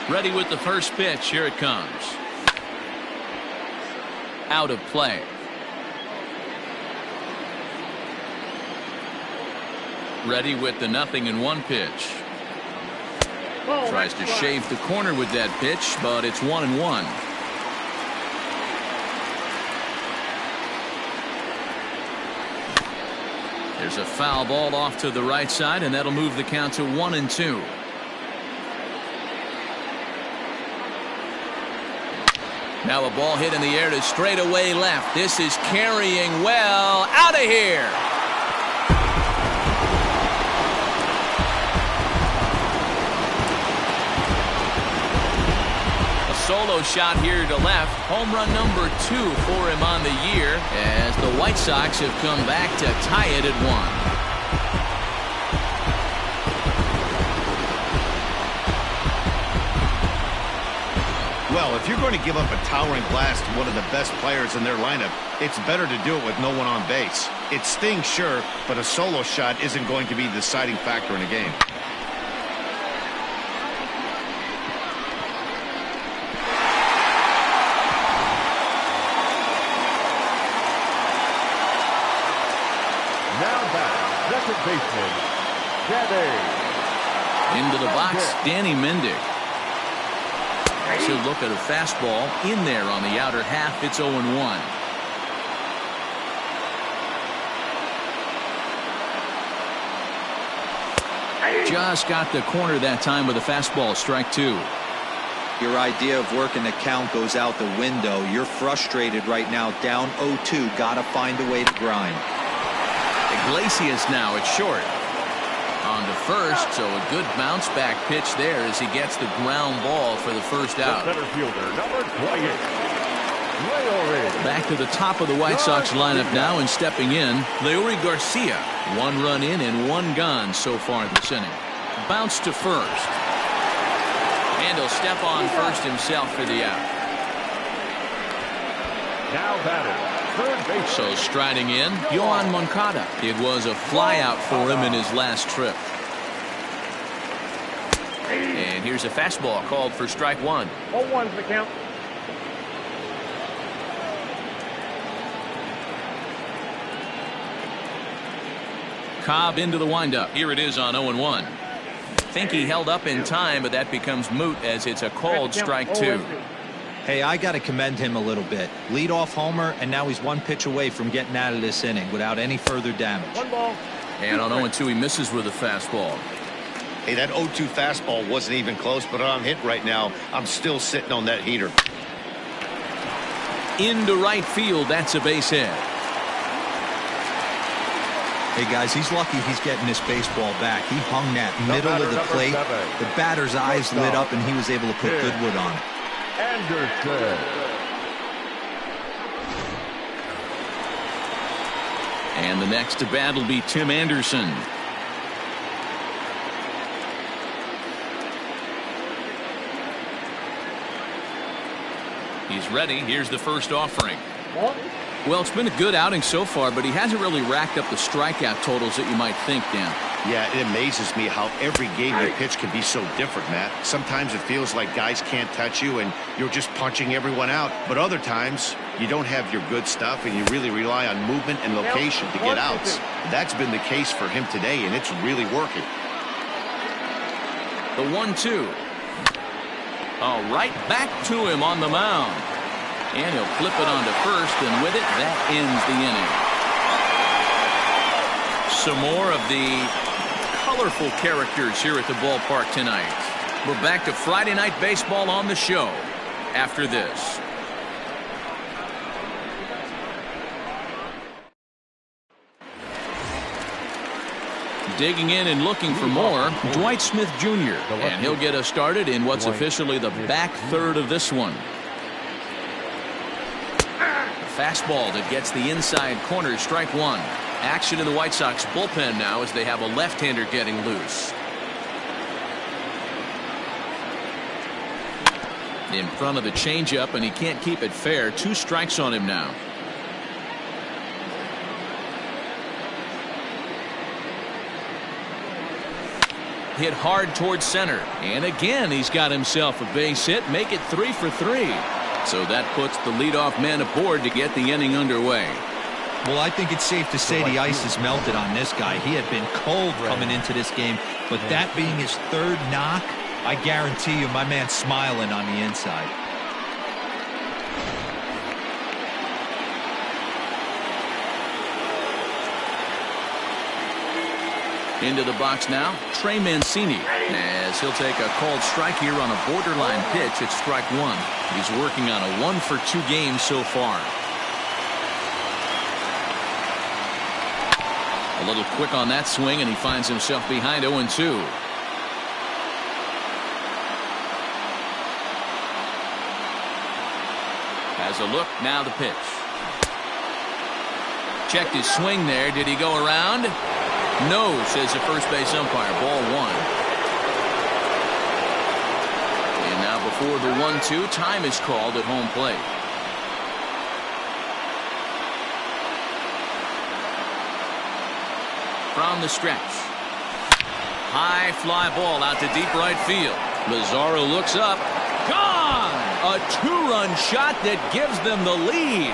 Ready with the first pitch. Here it comes. Out of play. Ready with the 0-1 pitch. Tries to shave the corner with that pitch, but it's 1-1. There's a foul ball off to the right side, and that'll move the count to 1-2. Now a ball hit in the air to straightaway left. This is carrying well. Out of here. Solo shot here to left. Home run number 2 for him on the year, as the White Sox have come back to tie it at 1. Well, if you're going to give up a towering blast to one of the best players in their lineup, it's better to do it with no one on base. It stings, sure, but a solo shot isn't going to be the deciding factor in a game. Second baseman, Danny. Into the box, Danny Mendick. Should look at a fastball in there on the outer half. It's 0-1. Just got the corner that time with a fastball. Strike 2. Your idea of working the count goes out the window. You're frustrated right now, down 0-2. Gotta find a way to grind. Iglesias now at short. On to first, so a good bounce back pitch there as he gets the ground ball for the first out. The center fielder, number 28. Back to the top of the White Sox lineup now, and stepping in, Leury Garcia. 1 run in and 1 gone so far this inning. Bounce to first. And he'll step on first himself for the out. Now batting. So striding in, Yohan Moncada. It was a fly out for him in his last trip. And here's a fastball called for strike 1. 0-1's the count. Cobb into the windup. Here it is on 0-1. Think he held up in time, but that becomes moot as it's a called strike 2. Hey, I got to commend him a little bit. Leadoff homer, and now he's 1 pitch away from getting out of this inning without any further damage. 1 ball. And on 0-2, he misses with a fastball. Hey, that 0-2 fastball wasn't even close, but on hit right now, I'm still sitting on that heater. Into right field, that's a base hit. Hey, guys, he's lucky he's getting this baseball back. He hung that middle of the plate. The batter's eyes lit up, and he was able to put good wood on it. Anderson. And the next to bat will be Tim Anderson. He's ready. Here's the first offering. Well, it's been a good outing so far, but he hasn't really racked up the strikeout totals that you might think, Dan. Yeah, it amazes me how every game you pitch can be so different, Matt. Sometimes it feels like guys can't touch you and you're just punching everyone out. But other times, you don't have your good stuff and you really rely on movement and location to get outs. That's been the case for him today, and it's really working. The 1-2. Oh, right back to him on the mound. And he'll flip it onto first, and with it, that ends the inning. Some more of the colorful characters here at the ballpark tonight. We're back to Friday Night Baseball on the show after this. Digging in and looking for more, Dwight Smith Jr. And he'll get us started in what's officially the back third of this one. Fastball that gets the inside corner, strike one. Action in the White Sox bullpen now as they have a left-hander getting loose. In front of the changeup, and he can't keep it fair. 2 strikes on him now. Hit hard towards center, and again he's got himself a base hit. Make it 3 for 3. So that puts the leadoff man aboard to get the inning underway. Well, I think it's safe to say the ice has melted on this guy. He had been cold coming into this game, but that being his 3rd knock, I guarantee you my man's smiling on the inside. Into the box now, Trey Mancini, as he'll take a called strike here on a borderline pitch at strike one. He's working on a 1-for-2 game so far. A little quick on that swing, and he finds himself behind 0-2. Has a look, now the pitch. Checked his swing there. Did he go around? No, says the first base umpire. Ball 1. And now before the 1-2, time is called at home plate. From the stretch. High fly ball out to deep right field. Mazzaro looks up. Gone! A 2-run shot that gives them the lead.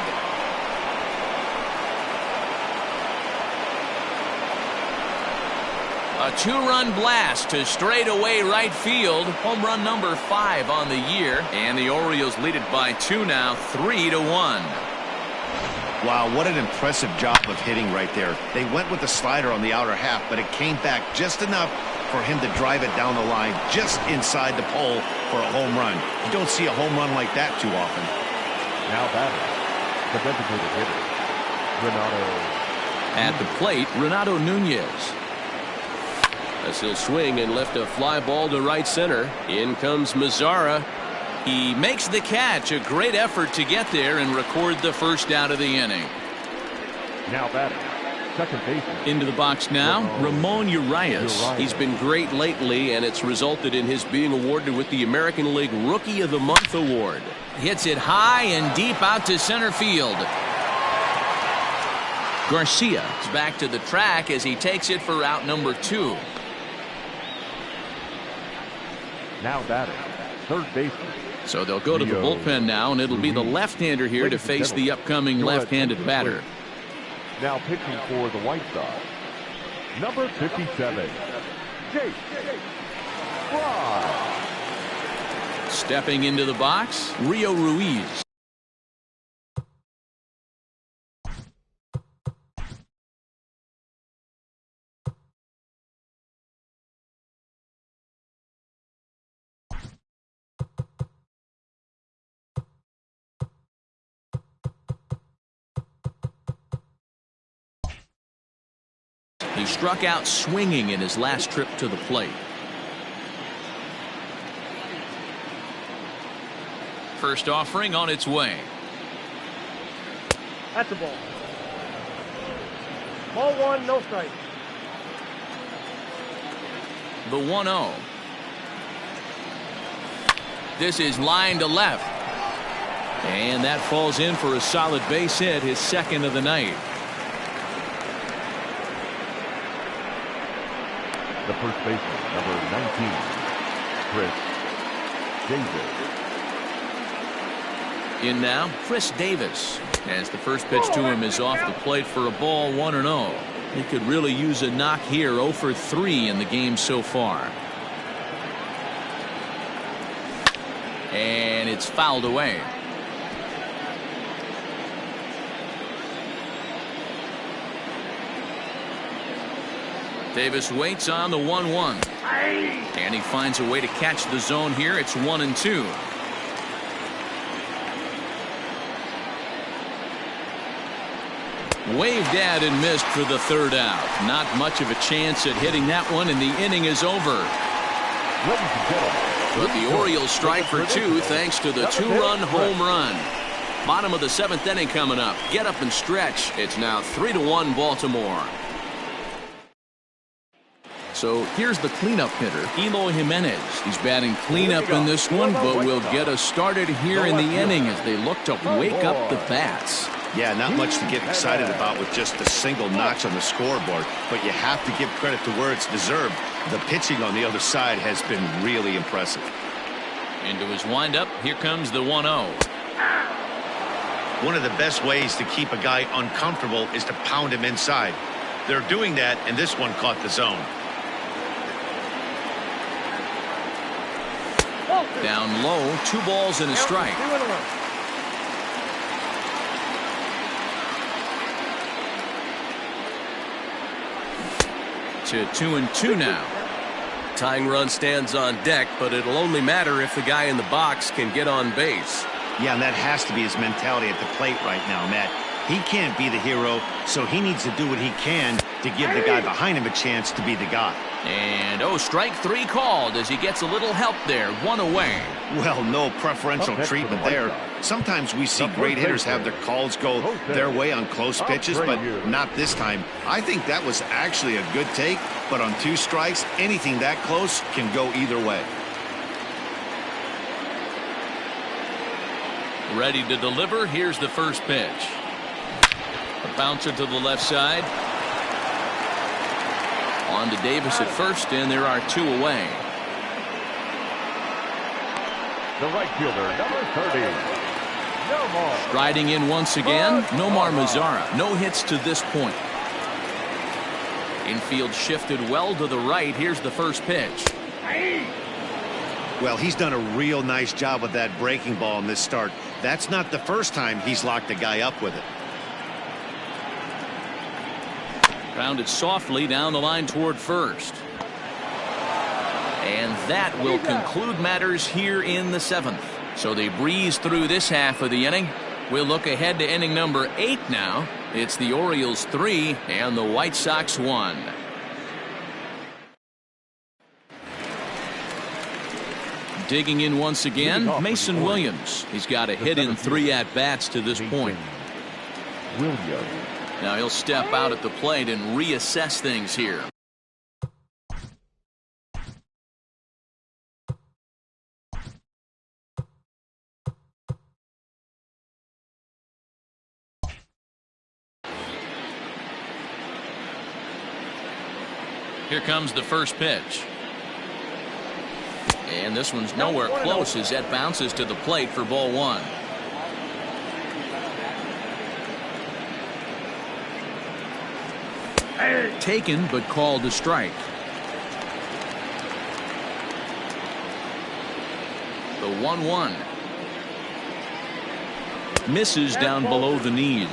A 2-run blast to straightaway right field. Home run number 5 on the year. And the Orioles lead it by 2 now, 3-1. Wow, what an impressive job of hitting right there. They went with the slider on the outer half, but it came back just enough for him to drive it down the line just inside the pole for a home run. You don't see a home run like that too often. Now batting, the designated hitter, Renato. At the plate, Renato Nunez. As he'll swing and lift a fly ball to right center. In comes Mazzara. He makes the catch. A great effort to get there and record the first out of the inning. Now batting, second baseman. Into the box now, Ramon Urias. He's been great lately, and it's resulted in his being awarded with the American League Rookie of the Month award. Hits it high and deep out to center field. Garcia is back to the track as he takes it for out number 2. Now batting, third baseman. So they'll go to the bullpen now, and it'll be the left-hander here to face the upcoming left-handed batter. Now pitching for the White Sox, number 57, Jake Fry. Stepping into the box, Rio Ruiz. He struck out swinging in his last trip to the plate. First offering on its way. That's a ball. Ball 1, no strike. The 1-0. This is line to left. And that falls in for a solid base hit, his second of the night. The first baseman, number 19, Chris Davis. In now, Chris Davis, as the first pitch to him is off the plate for a ball, 1-0. He could really use a knock here, 0 for 3 in the game so far. And it's fouled away. Davis waits on the 1-1. And he finds a way to catch the zone here. It's 1-2. Waved at and missed for the third out. Not much of a chance at hitting that one, and the inning is over. But the Orioles strike for 2 thanks to the 2-run home run. Bottom of the 7th inning coming up. Get up and stretch. It's now 3-1 Baltimore. So here's the cleanup hitter, Eloy Jimenez. He's batting cleanup in this one, but will get us started here in the inning as they look to wake up the bats. Yeah, not much to get excited about with just a single notch on the scoreboard, but you have to give credit to where it's deserved. The pitching on the other side has been really impressive. Into his windup, here comes the 1-0. One of the best ways to keep a guy uncomfortable is to pound him inside. They're doing that, and this one caught the zone. Down low, 2 balls and a strike. To 2-2 now. Tying run stands on deck, but it'll only matter if the guy in the box can get on base. Yeah, and that has to be his mentality at the plate right now, Matt. He can't be the hero, so he needs to do what he can to give the guy behind him a chance to be the guy. And strike 3 called as he gets a little help there. 1 away. Well, no preferential treatment there. Sometimes we see great hitters have their calls go their way on close pitches, but not this time. I think that was actually a good take, but on 2 strikes, anything that close can go either way. Ready to deliver. Here's the first pitch. A bouncer to the left side. On to Davis at first, and there are 2 away. The right fielder, number 30, Nomar. Striding in once again, Nomar Mazara. No hits to this point. Infield shifted well to the right. Here's the first pitch. Well, he's done a real nice job with that breaking ball in this start. That's not the first time he's locked a guy up with it. Grounded softly down the line toward first. And that will conclude matters here in the 7th. So they breeze through this half of the inning. We'll look ahead to inning number 8 now. It's the Orioles 3 and the White Sox 1. Digging in once again, Mason Williams. He's got a hit in 3 at-bats to this point. Williams. Now he'll step out at the plate and reassess things here. Here comes the first pitch. And this one's nowhere close as that bounces to the plate for ball 1. Taken but called a strike. The 1-1. Misses down below the knees.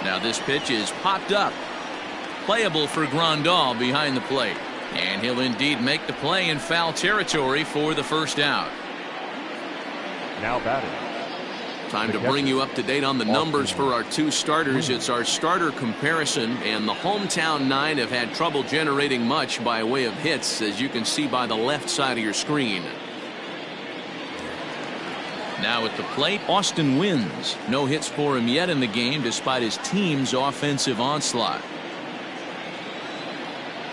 Now this pitch is popped up. Playable for Grandal behind the plate. And he'll indeed make the play in foul territory for the first out. Now batting. Time to bring you up to date on the numbers for our two starters. It's our starter comparison, and the hometown nine have had trouble generating much by way of hits, as you can see by the left side of your screen. Now at the plate, Austin wins. No hits for him yet in the game despite his team's offensive onslaught.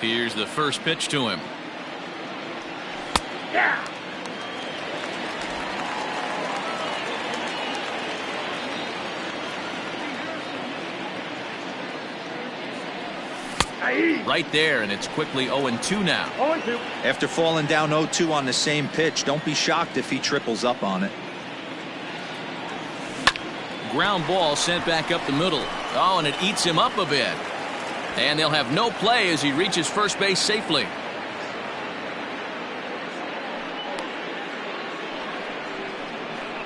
Here's the first pitch to him. Yeah. Right there, and it's quickly 0-2 now. 0-2. After falling down 0-2 on the same pitch, don't be shocked if he triples up on it. Ground ball sent back up the middle. Oh, and it eats him up a bit. And they'll have no play as he reaches first base safely.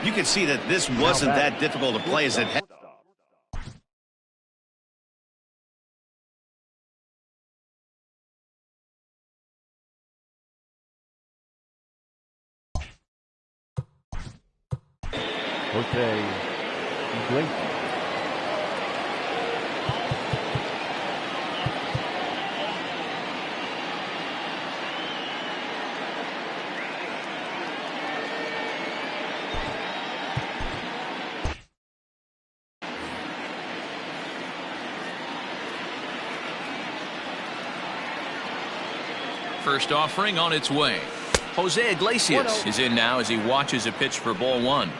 You can see that this wasn't that difficult to play as it had. Jose Iglesias. First offering on its way. Jose Iglesias is in now as he watches a pitch for ball one.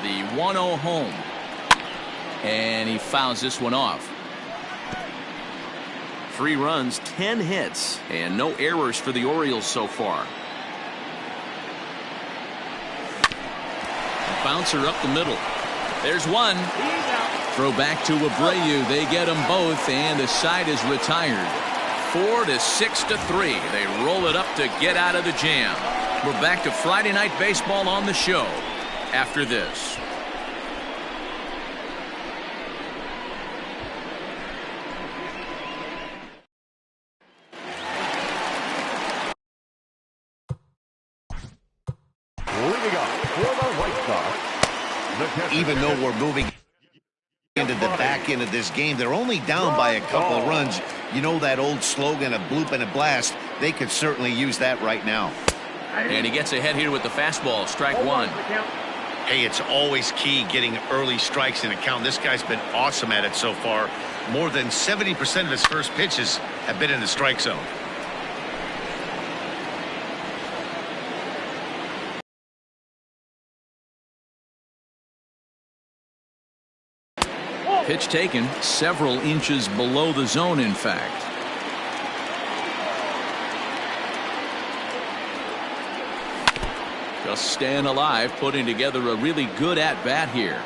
The 1-0 home. And he fouls this one off. 3 runs, 10 hits, and no errors for the Orioles so far. A bouncer up the middle. There's one. Throw back to Abreu. They get them both, and the side is retired. 4-6-3. They roll it up to get out of the jam. We're back to Friday Night Baseball on the show after this. Leading up for the White Sox. Even though we're moving into the back end of this game, they're only down by a couple of runs. You know that old slogan, a bloop and a blast. They could certainly use that right now. And he gets ahead here with the fastball. Strike one. Hey, it's always key getting early strikes in a count. This guy's been awesome at it so far. More than 70% of his first pitches have been in the strike zone. Pitch taken several inches below the zone, in fact. Just staying alive, putting together a really good at-bat here.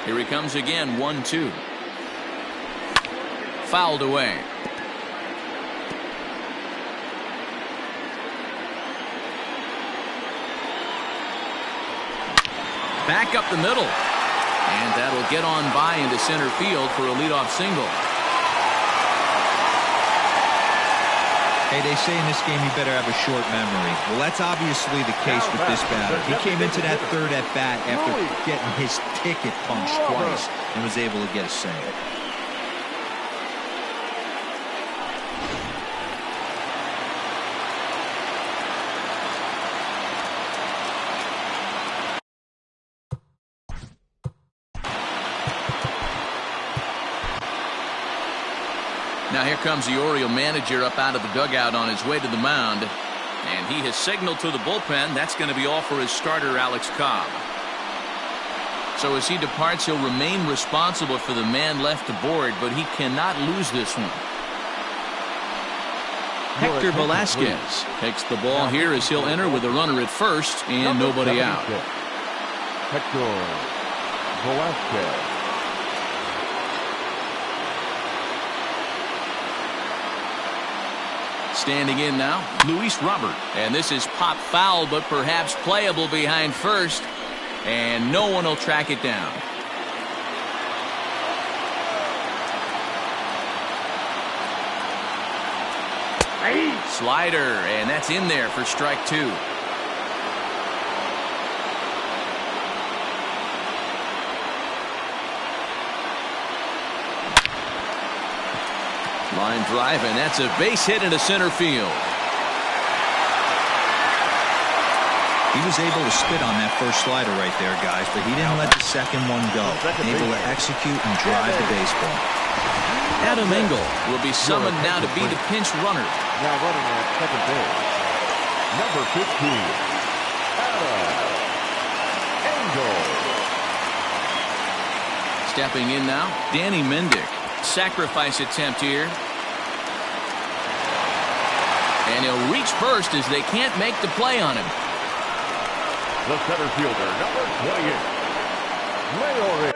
Here he comes again, 1-2. Fouled away. Back up the middle. And that'll get on by into center field for a leadoff single. Hey, they say in this game you better have a short memory. Well, that's obviously the case with this batter. He came into that third at bat after getting his ticket punched twice and was able to get a single. Now here comes the Oriole manager up out of the dugout on his way to the mound. And he has signaled to the bullpen that's going to be all for his starter, Alex Cobb. So as he departs, he'll remain responsible for the man left aboard, but he cannot lose this one. Hector Velasquez takes the ball here as he'll enter with a runner at first and nobody out. Hector Velasquez. Standing in now, Luis Robert. And this is pop foul, but perhaps playable behind first. And no one will track it down. Slider, and that's in there for strike 2. Line drive, and that's a base hit into center field. He was able to spit on that first slider right there, guys, but he didn't let the second one go. Able to execute and drive the baseball. Adam Engel will be summoned now to be the pinch runner. Now running at second base, number 15, Adam Engel. Stepping in now, Danny Mendick. Sacrifice attempt here. And he'll reach first as they can't make the play on him. The center fielder, number 28, Mayor.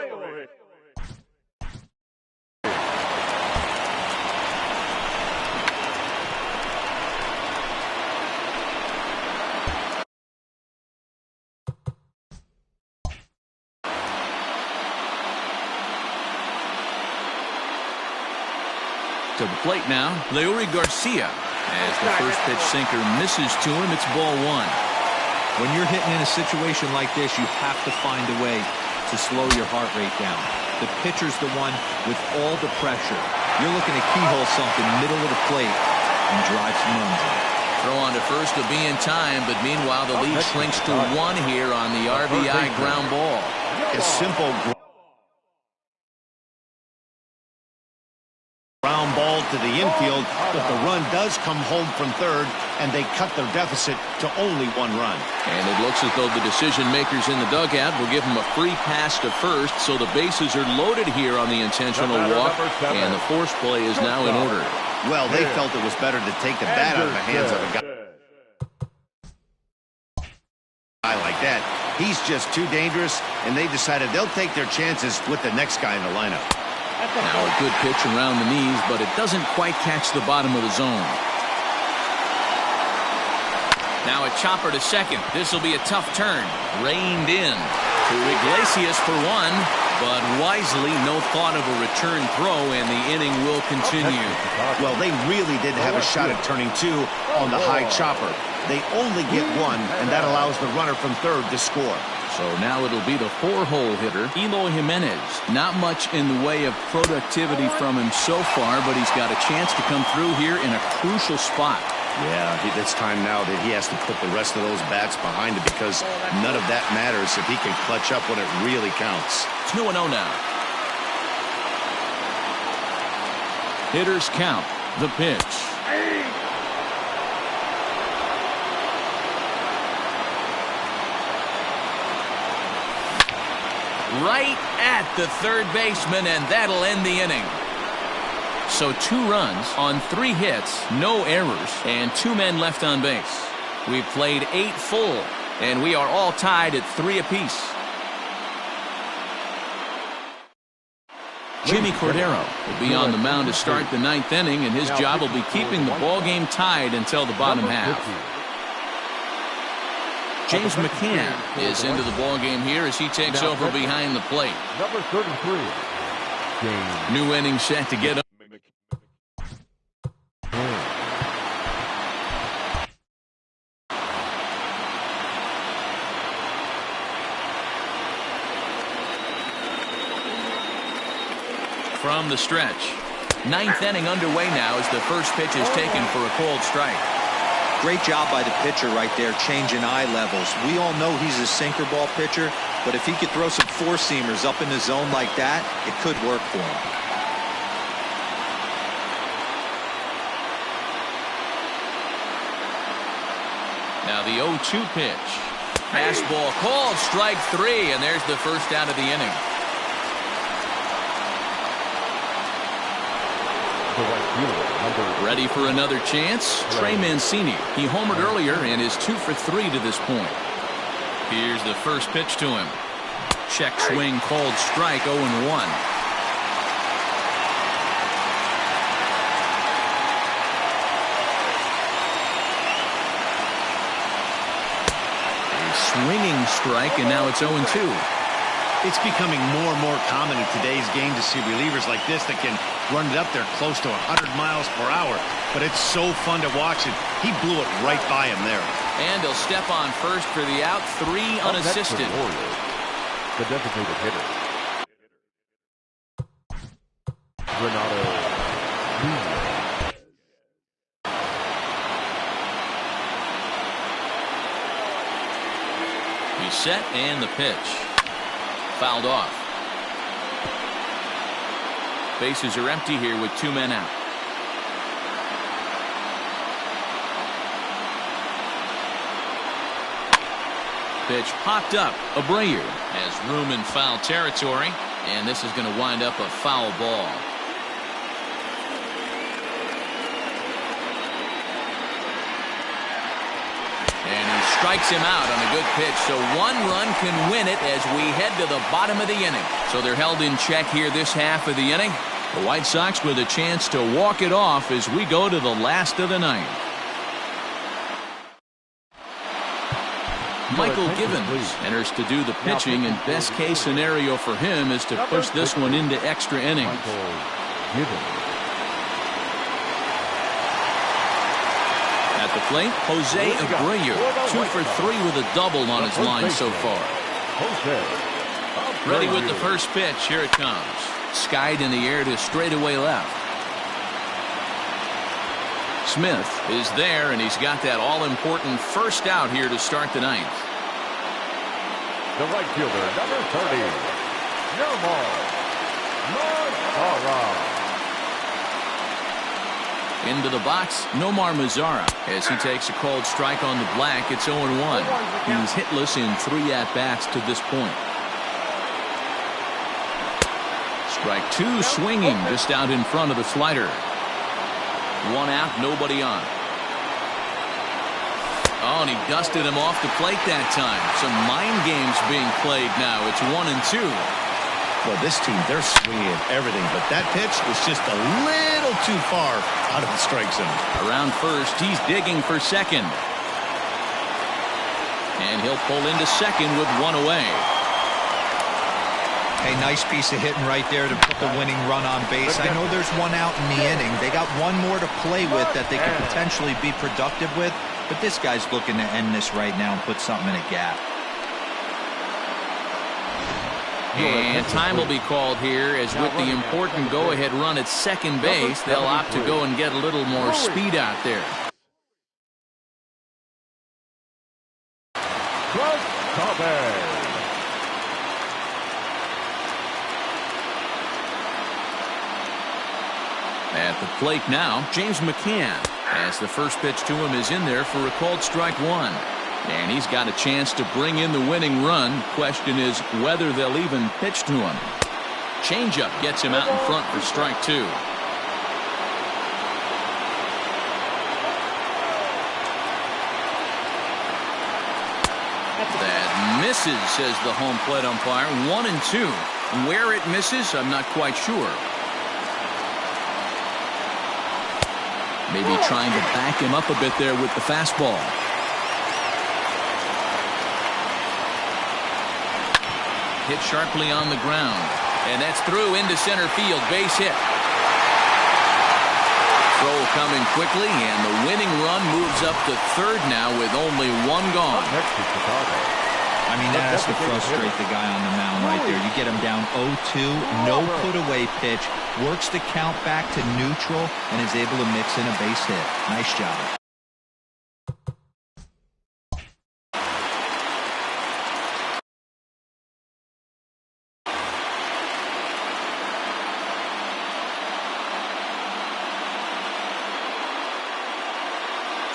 To the plate now, Leury Garcia. As the first pitch sinker misses to him, it's ball 1. When you're hitting in a situation like this, you have to find a way to slow your heart rate down. The pitcher's the one with all the pressure. You're looking to keyhole something middle of the plate and drive some runs in. Throw on to first will be in time, but meanwhile the lead shrinks to 1 here on the RBI ground ball. A simple ground ball to the infield, but the run does come home from third, and they cut their deficit to only 1 run. And it looks as though the decision makers in the dugout will give him a free pass to first, so the bases are loaded here on the intentional walk, and the force play is now in order. Well, they felt it was better to take the bat out of the hands of a guy like that. He's just too dangerous, and they decided they'll take their chances with the next guy in the lineup. Now a good pitch around the knees, but it doesn't quite catch the bottom of the zone. Now a chopper to second. This will be a tough turn. Reined in to Iglesias for 1, but wisely no thought of a return throw, and the inning will continue. Well, they really did have a shot at turning 2 on the high chopper. They only get 1, and that allows the runner from third to score. So now it'll be the 4-hole hitter, Eloy Jimenez. Not much in the way of productivity from him so far, but he's got a chance to come through here in a crucial spot. Yeah, it's time now that he has to put the rest of those bats behind him, because none of that matters if he can clutch up when it really counts. It's 2-0 now. Hitters count. The pitch. Right at the third baseman, and that'll end the inning. So 2 runs on 3 hits, no errors, and 2 men left on base. We've played 8 full, and we are all tied at 3 apiece. Jimmy Cordero will be on the mound to start the 9th inning, and his job will be keeping the ball game tied until the bottom half. James McCann is into the ball game here as he takes over behind the plate. Number 33. New inning set to get up. From the stretch. 9th inning underway now as the first pitch is taken for a cold strike. Great job by the pitcher right there, changing eye levels. We all know he's a sinker ball pitcher, but if he could throw some four-seamers up in the zone like that, it could work for him. Now the 0-2 pitch. Fastball called, strike 3, and there's the first out of the inning. Ready for another chance? Trey Mancini. He homered earlier and is 2 for 3 to this point. Here's the first pitch to him. Check swing called strike, 0-1. A swinging strike, and now it's 0-2. It's becoming more and more common in today's game to see relievers like this that can run it up there close to 100 miles per hour. But it's so fun to watch it. He blew it right by him there. And he'll step on first for the out. 3 unassisted. The designated hitter, Renato. He's set and the pitch. Fouled off. Bases are empty here with 2 men out. Pitch popped up. Abreu has room in foul territory, and this is going to wind up a foul ball. And he strikes him out on a good pitch, so 1 run can win it as we head to the bottom of the inning. So they're held in check here this half of the inning. The White Sox with a chance to walk it off as we go to the last of the ninth. Michael Givens enters to do the pitching, and best case scenario for him is to push this one into extra innings. At the plate, Jose Abreu, 2 for 3 with a double on his line so far. Ready with the first pitch. Here it comes. Skied in the air to straightaway left. Smith is there, and he's got that all-important first out here to start the ninth. The right fielder, number 30, Nomar Mazara. Into the box, Nomar Mazara, as he takes a called strike on the black. It's 0-1. He's hitless in 3 at-bats to this point. Strike 2 swinging just out in front of the slider. 1 out, nobody on. Oh, and he dusted him off the plate that time. Some mind games being played now. It's 1-2. Well, this team, they're swinging everything, but that pitch was just a little too far out of the strike zone. Around first, he's digging for second. And he'll pull into second with 1 away. Hey, nice piece of hitting right there to put the winning run on base. I know there's 1 out in the inning. They got 1 more to play with that they could potentially be productive with, but this guy's looking to end this right now and put something in a gap. And time will be called here, as with the important go-ahead run at second base, they'll opt to go and get a little more speed out there. At the plate now, James McCann, as the first pitch to him is in there for a called strike 1. And he's got a chance to bring in the winning run. Question is whether they'll even pitch to him. Changeup gets him out in front for strike 2. That misses, says the home plate umpire. 1-2. Where it misses, I'm not quite sure. Maybe trying to back him up a bit there with the fastball. Hit sharply on the ground. And that's through into center field. Base hit. Throw coming quickly, and the winning run moves up to third now with only 1 gone. I mean, that has to frustrate the guy on the mound right there. You get him down 0-2, no put-away pitch, works the count back to neutral, and is able to mix in a base hit. Nice job.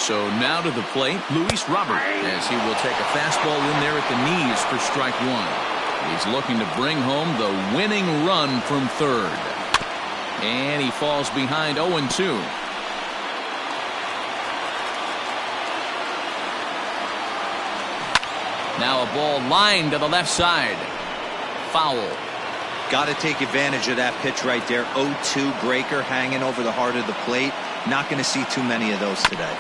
So now to the plate, Luis Robert, as he will take a fastball in there at the knees for strike 1. He's looking to bring home the winning run from third. And he falls behind 0-2. Now a ball lined to the left side. Foul. Got to take advantage of that pitch right there. 0-2 breaker hanging over the heart of the plate. Not going to see too many of those today.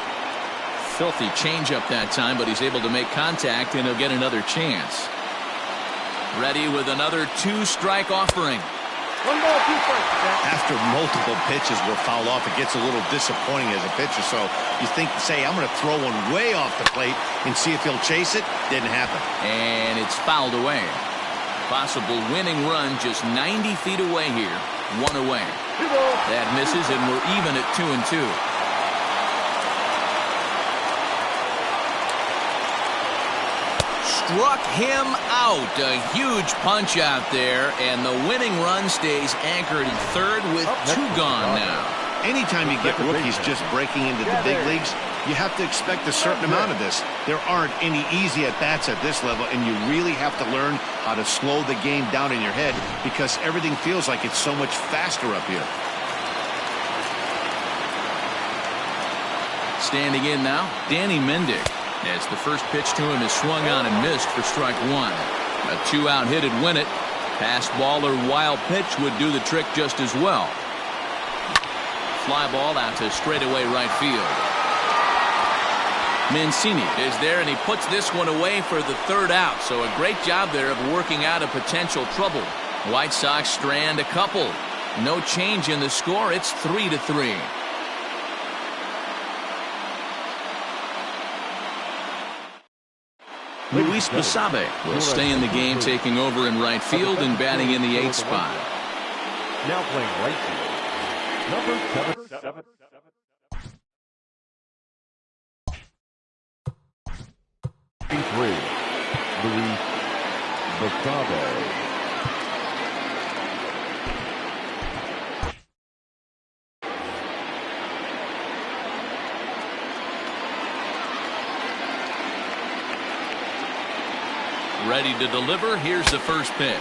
Filthy changeup that time, but he's able to make contact, and he'll get another chance. Ready with another 2-strike offering. 1 ball, 2 strikes. After multiple pitches were fouled off, it gets a little disappointing as a pitcher. So you think, say, I'm going to throw one way off the plate and see if he'll chase it. Didn't happen. And it's fouled away. Possible winning run just 90 feet away here. 1 away. That misses, and we're even at 2-2. Struck him out. A huge punch out there, and the winning run stays anchored in third with 2 gone now. Anytime you get rookies just breaking into the big leagues, you have to expect a certain amount of this. There aren't any easy at-bats at this level, and you really have to learn how to slow the game down in your head because everything feels like it's so much faster up here. Standing in now, Danny Mendick. As the first pitch to him is swung on and missed for strike 1. A 2-out hit would win it. Pass ball or wild pitch would do the trick just as well. Fly ball out to straightaway right field. Mancini is there, and he puts this one away for the 3rd out. So a great job there of working out a potential trouble. White Sox strand a couple. No change in the score. It's 3-3. Luis Basabe will stay in the game, taking over in right field and batting in the 8th spot. Now playing right field, number 7. Luis Basabe. Ready to deliver. Here's the first pitch.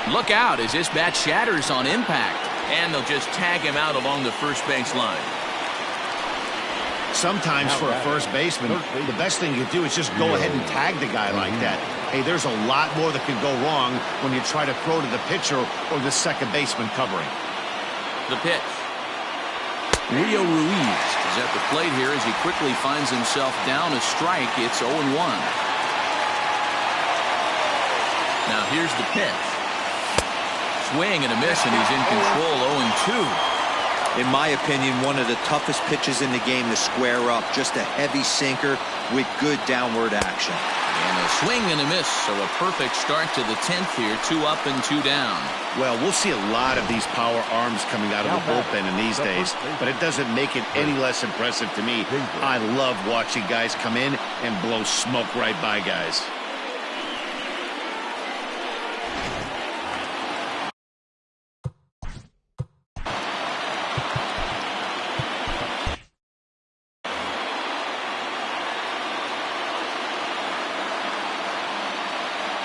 Look out as this bat shatters on impact. And they'll just tag him out along the first base line. Sometimes for a first baseman, the best thing you do is just go ahead and tag the guy like that. Hey, there's a lot more that could go wrong when you try to throw to the pitcher or the second baseman covering. The pitch. Rio Ruiz is at the plate here as he quickly finds himself down a strike. It's 0-1. Now here's the pitch. Swing and a miss, and he's in control. 0-2. In my opinion, one of the toughest pitches in the game to square up. Just a heavy sinker with good downward action. And a swing and a miss, so a perfect start to the 10th here. 2 up and 2 down. Well, we'll see a lot of these power arms coming out of the bullpen in these days, but it doesn't make it any less impressive to me. I love watching guys come in and blow smoke right by guys.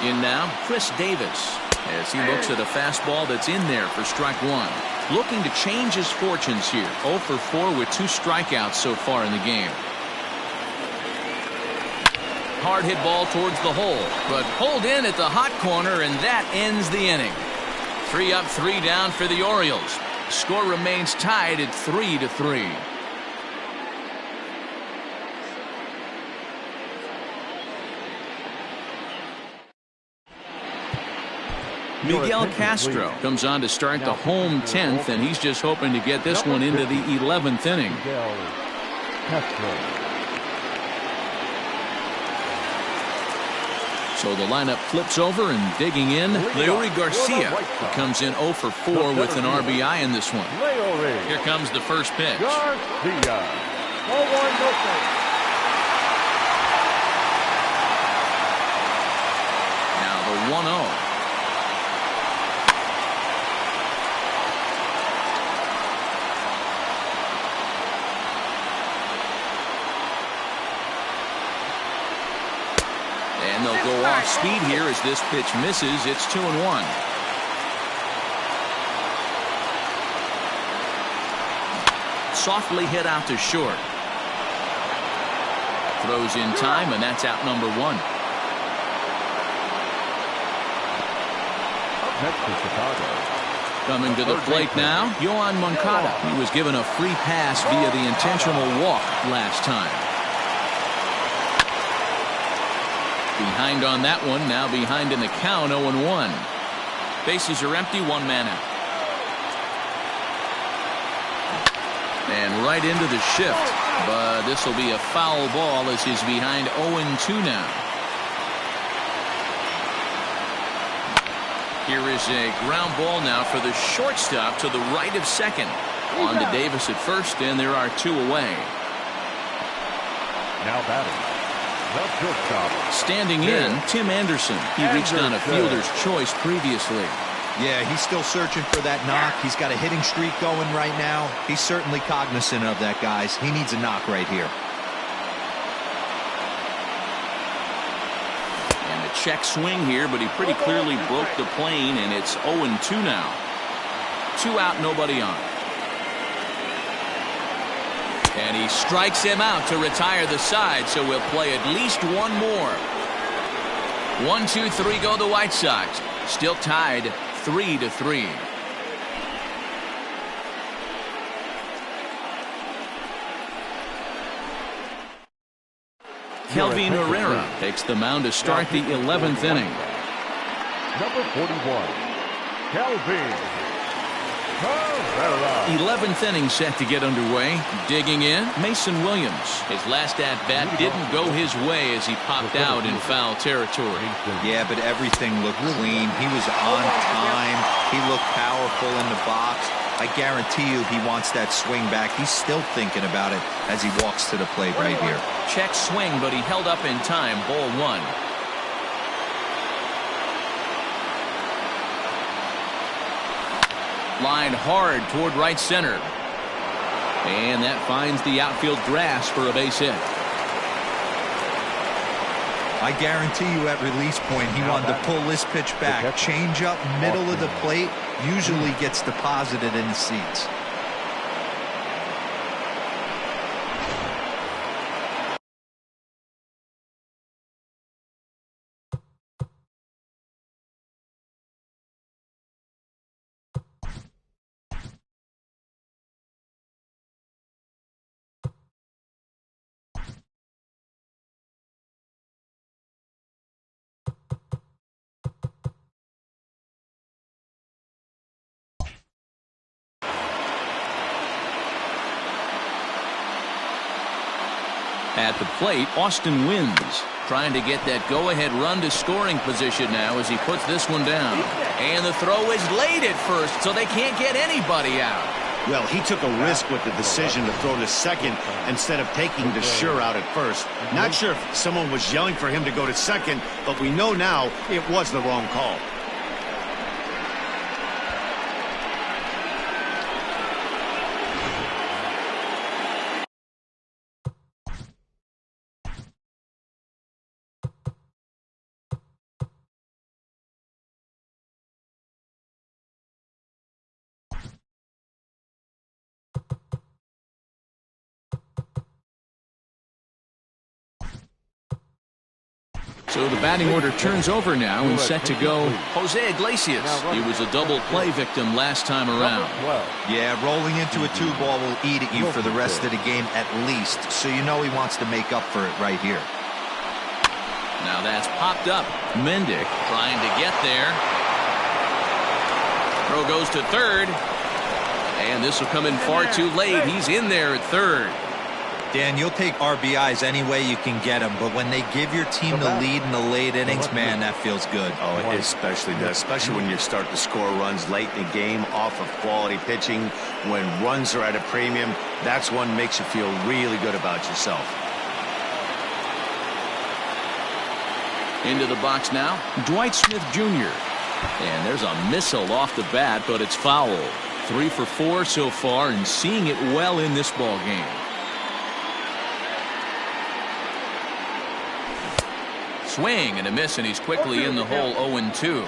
In now, Chris Davis, as he looks at a fastball that's in there for strike 1. Looking to change his fortunes here. 0 for 4 with 2 strikeouts so far in the game. Hard hit ball towards the hole, but pulled in at the hot corner, and that ends the inning. 3 up, 3 down for the Orioles. Score remains tied at 3-3. Miguel Castro comes on to start the home 10th, and he's just hoping to get this one into the 11th inning. So the lineup flips over, and digging in, Leury Garcia comes in 0 for 4 with an RBI in this one. Here comes the first pitch. 0-1, no strike. Now the 1-0. And they'll go off speed here as this pitch misses. It's 2-1. Softly hit out to short. Throws in time, and that's out number 1. Coming to the plate now, Yohan Moncada. He was given a free pass via the intentional walk last time. Behind on that one, now behind in the count, 0-1. Bases are empty, one man out. And right into the shift, but this will be a foul ball as he's behind 0-2 now. Here is a ground ball now for the shortstop to the right of second. On to Davis at first, and there are two away. Now batting, the shortstop. Standing in, Tim Anderson. He reached on a fielder's choice previously. Yeah, he's still searching for that knock. He's got a hitting streak going right now. He's certainly cognizant of that, guys. He needs a knock right here. And a check swing here, but he pretty clearly broke the plane, and it's 0-2 now. 2 out, nobody on. And he strikes him out to retire the side, so we'll play at least one more. 1, 2, 3 go the White Sox. Still tied 3-3. Kelvin Herrera takes the mound to start the 11th inning. Number 41, Kelvin Herrera. 11th inning set to get underway. Digging in, Mason Williams. His last at-bat didn't go his way as he popped out in foul territory. Yeah, but everything looked clean. He was on time. He looked powerful in the box. I guarantee you he wants that swing back. He's still thinking about it as he walks to the plate right here. Check swing, but he held up in time. Ball 1. Line hard toward right center. And that finds the outfield grass for a base hit. I guarantee you at release point he wanted to pull this pitch back. Change up middle of the plate usually gets deposited in the seats. At the plate, Austin Wins trying to get that go-ahead run to scoring position now as he puts this one down. And the throw is late at first, so they can't get anybody out. Well, he took a risk with the decision to throw to second instead of taking the sure out at first. Not sure if someone was yelling for him to go to second, but we know now it was the wrong call. So the batting order turns over now and set to go Jose Iglesias. He was a double play victim last time around. Yeah, rolling into a 2-ball will eat at you for the rest of the game at least, so you know he wants to make up for it right here. Now that's popped up. Mendick trying to get there. Throw goes to third. And this will come in far too late. He's in there at third. Dan, you'll take RBIs any way you can get them, but when they give your team the lead in the late innings, man, that feels good. Oh, it especially does, especially when you start to score runs late in the game off of quality pitching. When runs are at a premium, that's what makes you feel really good about yourself. Into the box now, Dwight Smith Jr. And there's a missile off the bat, but it's foul. 3 for 4 so far and seeing it well in this ball game. Swing and a miss, and he's quickly in the hole. 0-2.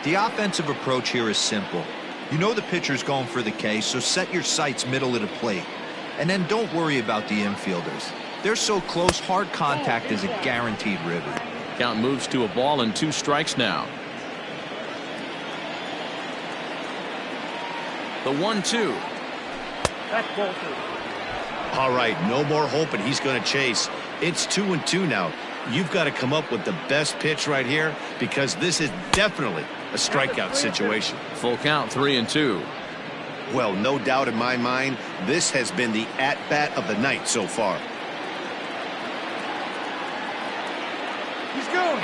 The offensive approach here is simple. You know the pitcher's going for the K, so set your sights middle of the plate. And then don't worry about the infielders. They're so close, hard contact is a guaranteed ribbon. Count moves to a ball and 2 strikes now. The 1-2. That's ball 2. All right, no more hope, and he's going to chase. It's 2-2 now. You've got to come up with the best pitch right here, because this is definitely a strikeout situation. Full count, 3-2. Well, no doubt in my mind, this has been the at-bat of the night so far.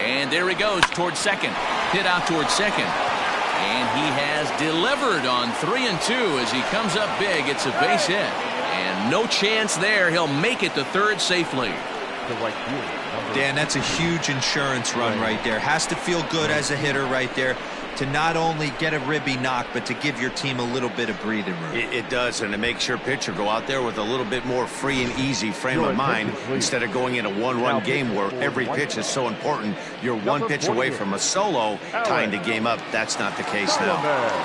And there he goes towards second. Hit out towards second. And he has delivered on 3-2 as he comes up big. It's a base hit. And no chance there. He'll make it to third safely. Dan, that's a huge insurance run right there. Has to feel good as a hitter right there to not only get a ribby knock, but to give your team a little bit of breathing room. It does, and it makes your pitcher go out there with a little bit more free and easy frame of mind instead of going in a one-run game where every pitch is so important. You're one pitch away from a solo, tying the game up. That's not the case now.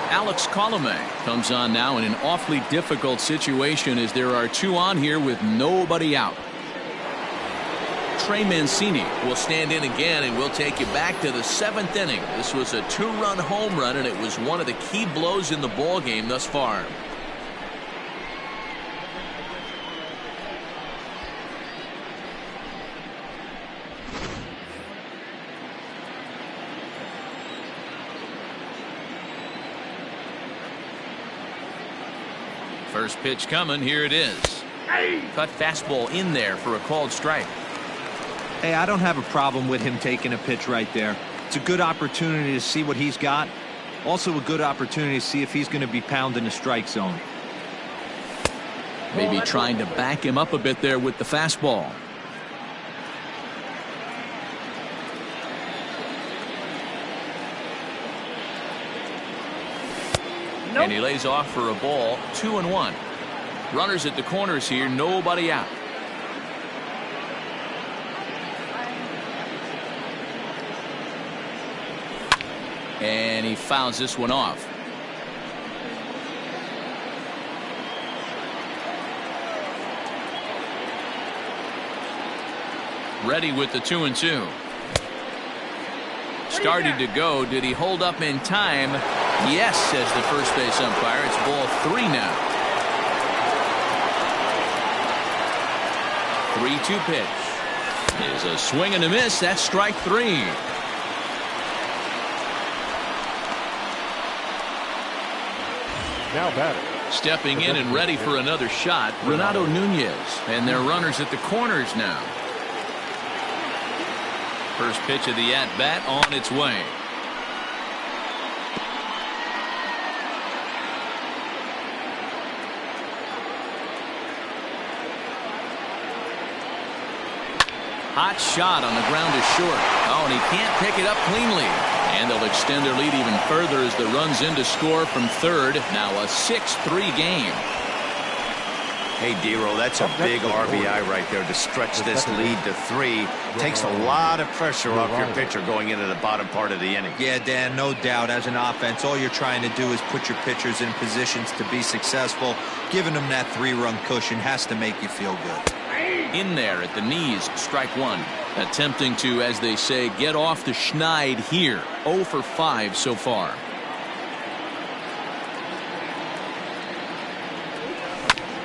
Alex Colomé comes on now in an awfully difficult situation as there are two on here with nobody out. Trey Mancini will stand in again, and we'll take you back to the 7th inning. This was a 2-run home run, and it was one of the key blows in the ball game thus far. First pitch coming. Here it is. Cut fastball in there for a called strike. Hey, I don't have a problem with him taking a pitch right there. It's a good opportunity to see what he's got. Also a good opportunity to see if he's going to be pounding the strike zone. Maybe trying to back him up a bit there with the fastball. And he lays off for a ball. 2-1. Runners at the corners here. Nobody out. And he fouls this one off. Ready with the 2-2. Started to go. Did he hold up in time? Yes, says the first base umpire. It's ball 3 now. 3-2 pitch. Is a swing and a miss. That's strike 3. Now batter. Stepping in and ready for another shot, Renato Nunez. And they're runners at the corners now. First pitch of the at-bat on its way. Hot shot on the ground is short. Oh, and he can't pick it up cleanly. And they'll extend their lead even further as the runs in to score from third. Now a 6-3 game. Hey, Dero, that's a big RBI right there to stretch this lead to 3. Takes a lot of pressure off your pitcher going into the bottom part of the inning. Yeah, Dan, no doubt. As an offense, all you're trying to do is put your pitchers in positions to be successful. Giving them that 3-run cushion has to make you feel good. In there at the knees, strike 1. Attempting to, as they say, get off the schneid here. 0 for 5 so far.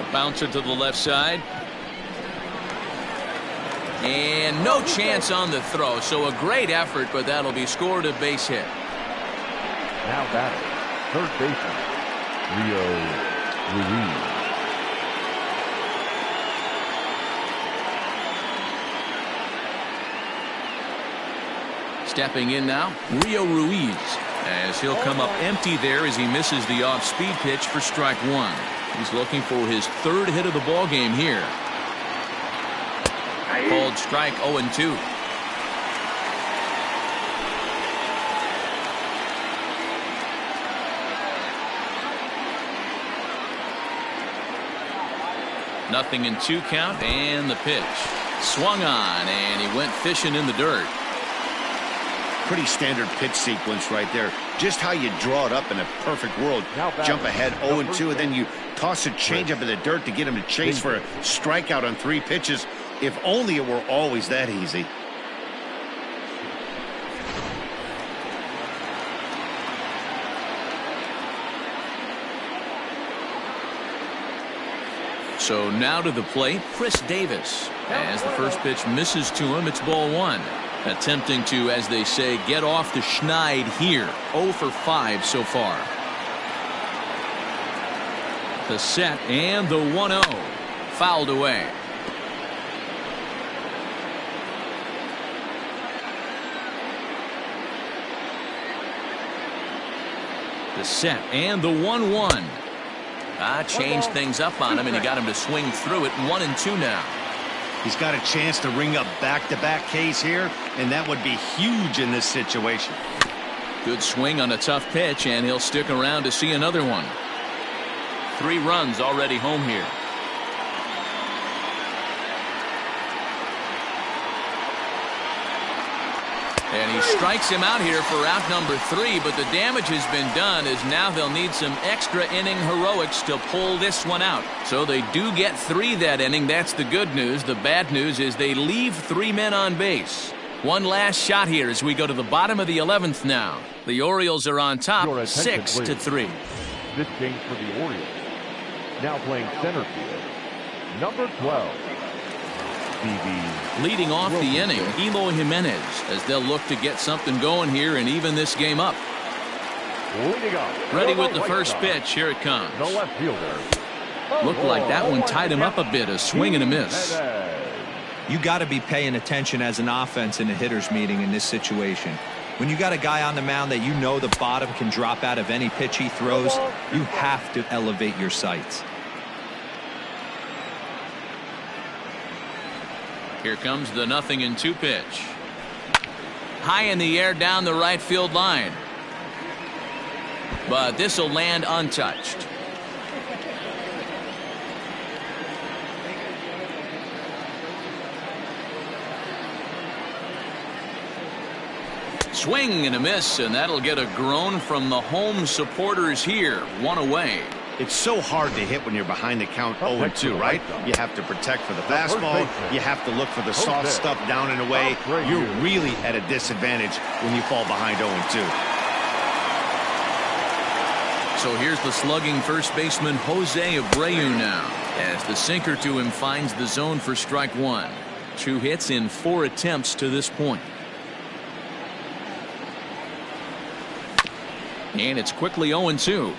A bouncer to the left side. And no chance on the throw. So a great effort, but that'll be scored a base hit. Now batter, third baseman, Rio Ruiz. Stepping in now, Rio Ruiz, as he'll come up empty there as he misses the off-speed pitch for strike 1. He's looking for his 3rd hit of the ball game here. Called strike 0-2. Nothing in 2 count, and the pitch. Swung on, and he went fishing in the dirt. Pretty standard pitch sequence right there. Just how you draw it up in a perfect world. Jump ahead 0-2, and then you toss a changeup in the dirt to get him to chase for a strikeout on 3 pitches. If only it were always that easy. So now to the plate, Chris Davis. As the first pitch misses to him, it's ball one. Attempting to, as they say, get off the schneid here. 0 for 5 so far. The set and the 1-0. Fouled away. The set and the 1-1. Changed things up on him, and he got him to swing through it. 1-2 now. He's got a chance to ring up back-to-back Ks here, and that would be huge in this situation. Good swing on a tough pitch, and he'll stick around to see another one. 3 runs already home here. And he strikes him out here for out number 3, but the damage has been done, as now they'll need some extra inning heroics to pull this one out. So they do get 3 that inning. That's the good news. The bad news is they leave 3 men on base. One last shot here as we go to the bottom of the 11th now. The Orioles are on top, 6-3. This game for the Orioles. Now playing center field, number 12. Leading off the inning, Eloy Jimenez, as they'll look to get something going here and even this game up. Ready with the first pitch. Here it comes. The left fielder. Looked like that one tied him up a bit. A swing and a miss. You got to be paying attention as an offense in a hitter's meeting in this situation. When you got a guy on the mound that you know the bottom can drop out of any pitch he throws, you have to elevate your sights. Here comes the 0-2 pitch. High in the air down the right field line. But this will land untouched. Swing and a miss, and that'll get a groan from the home supporters here. 1 away. It's so hard to hit when you're behind the count 0-2, right? You have to protect for the fastball. You have to look for the soft stuff down and away. You're really at a disadvantage when you fall behind 0-2. So here's the slugging first baseman Jose Abreu now, as the sinker to him finds the zone for strike 1. 2 hits in 4 attempts to this point. And it's quickly 0-2.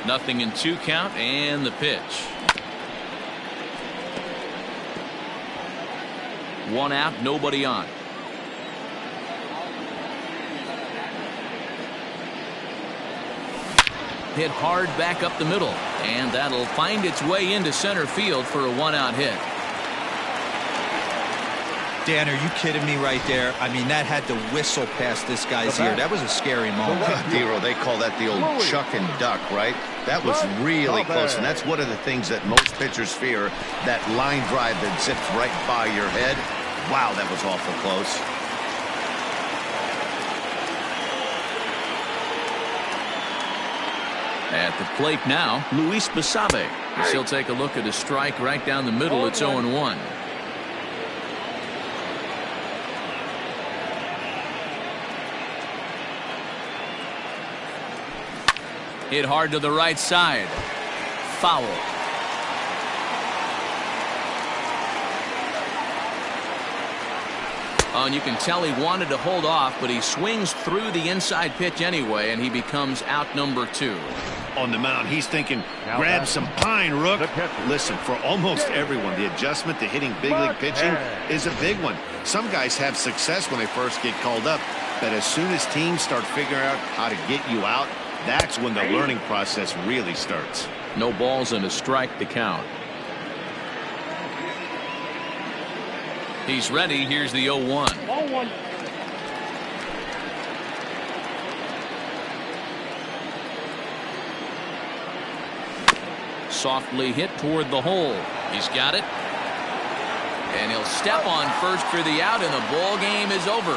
Nothing in 2 count, and the pitch. 1 out, nobody on. Hit hard back up the middle, and that'll find its way into center field for a 1-out hit. Dan, are you kidding me right there? I mean, that had to whistle past this guy's ear. That was a scary moment. Dero, they call that the old chuck and duck, right? That was really close, and that's one of the things that most pitchers fear, that line drive that zips right by your head. Wow, that was awful close. At the plate now, Luis Basabe. He'll take a look at a strike right down the middle. It's 0-1. Hit hard to the right side. Foul. Oh, and you can tell he wanted to hold off, but he swings through the inside pitch anyway, and he becomes out number 2. On the mound, he's thinking, grab some pine, Rook. Listen, for almost everyone, the adjustment to hitting big league pitching is a big one. Some guys have success when they first get called up, but as soon as teams start figuring out how to get you out, that's when the learning process really starts. No balls and a strike to count. He's ready. Here's the 0-1. 0-1. Softly hit toward the hole. He's got it. And he'll step on first for the out, and the ball game is over.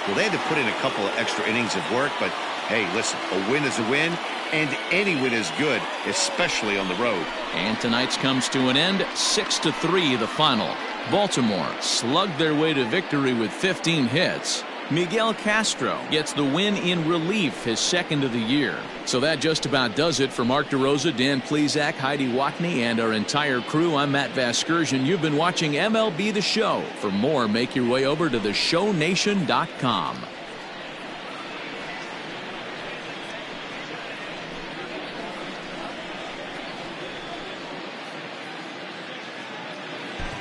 Well, they had to put in a couple of extra innings of work, but hey, listen, a win is a win, and any win is good, especially on the road. And tonight's comes to an end, 6-3 the final. Baltimore slugged their way to victory with 15 hits. Miguel Castro gets the win in relief, his second of the year. So that just about does it for Mark DeRosa, Dan Plesac, Heidi Watney, and our entire crew. I'm Matt Vasgersian. You've been watching MLB The Show. For more, make your way over to theshownation.com.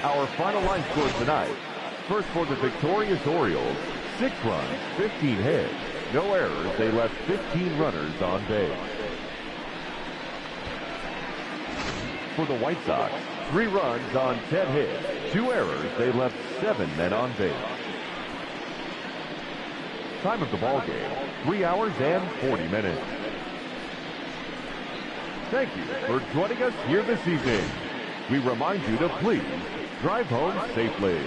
Our final line score tonight. First for the victorious Orioles, 6 runs, 15 hits. No errors. They left 15 runners on base. For the White Sox, 3 runs on 10 hits. 2 errors. They left 7 men on base. Time of the ball game, 3 hours and 40 minutes. Thank you for joining us here this evening. We remind you to please drive home safely.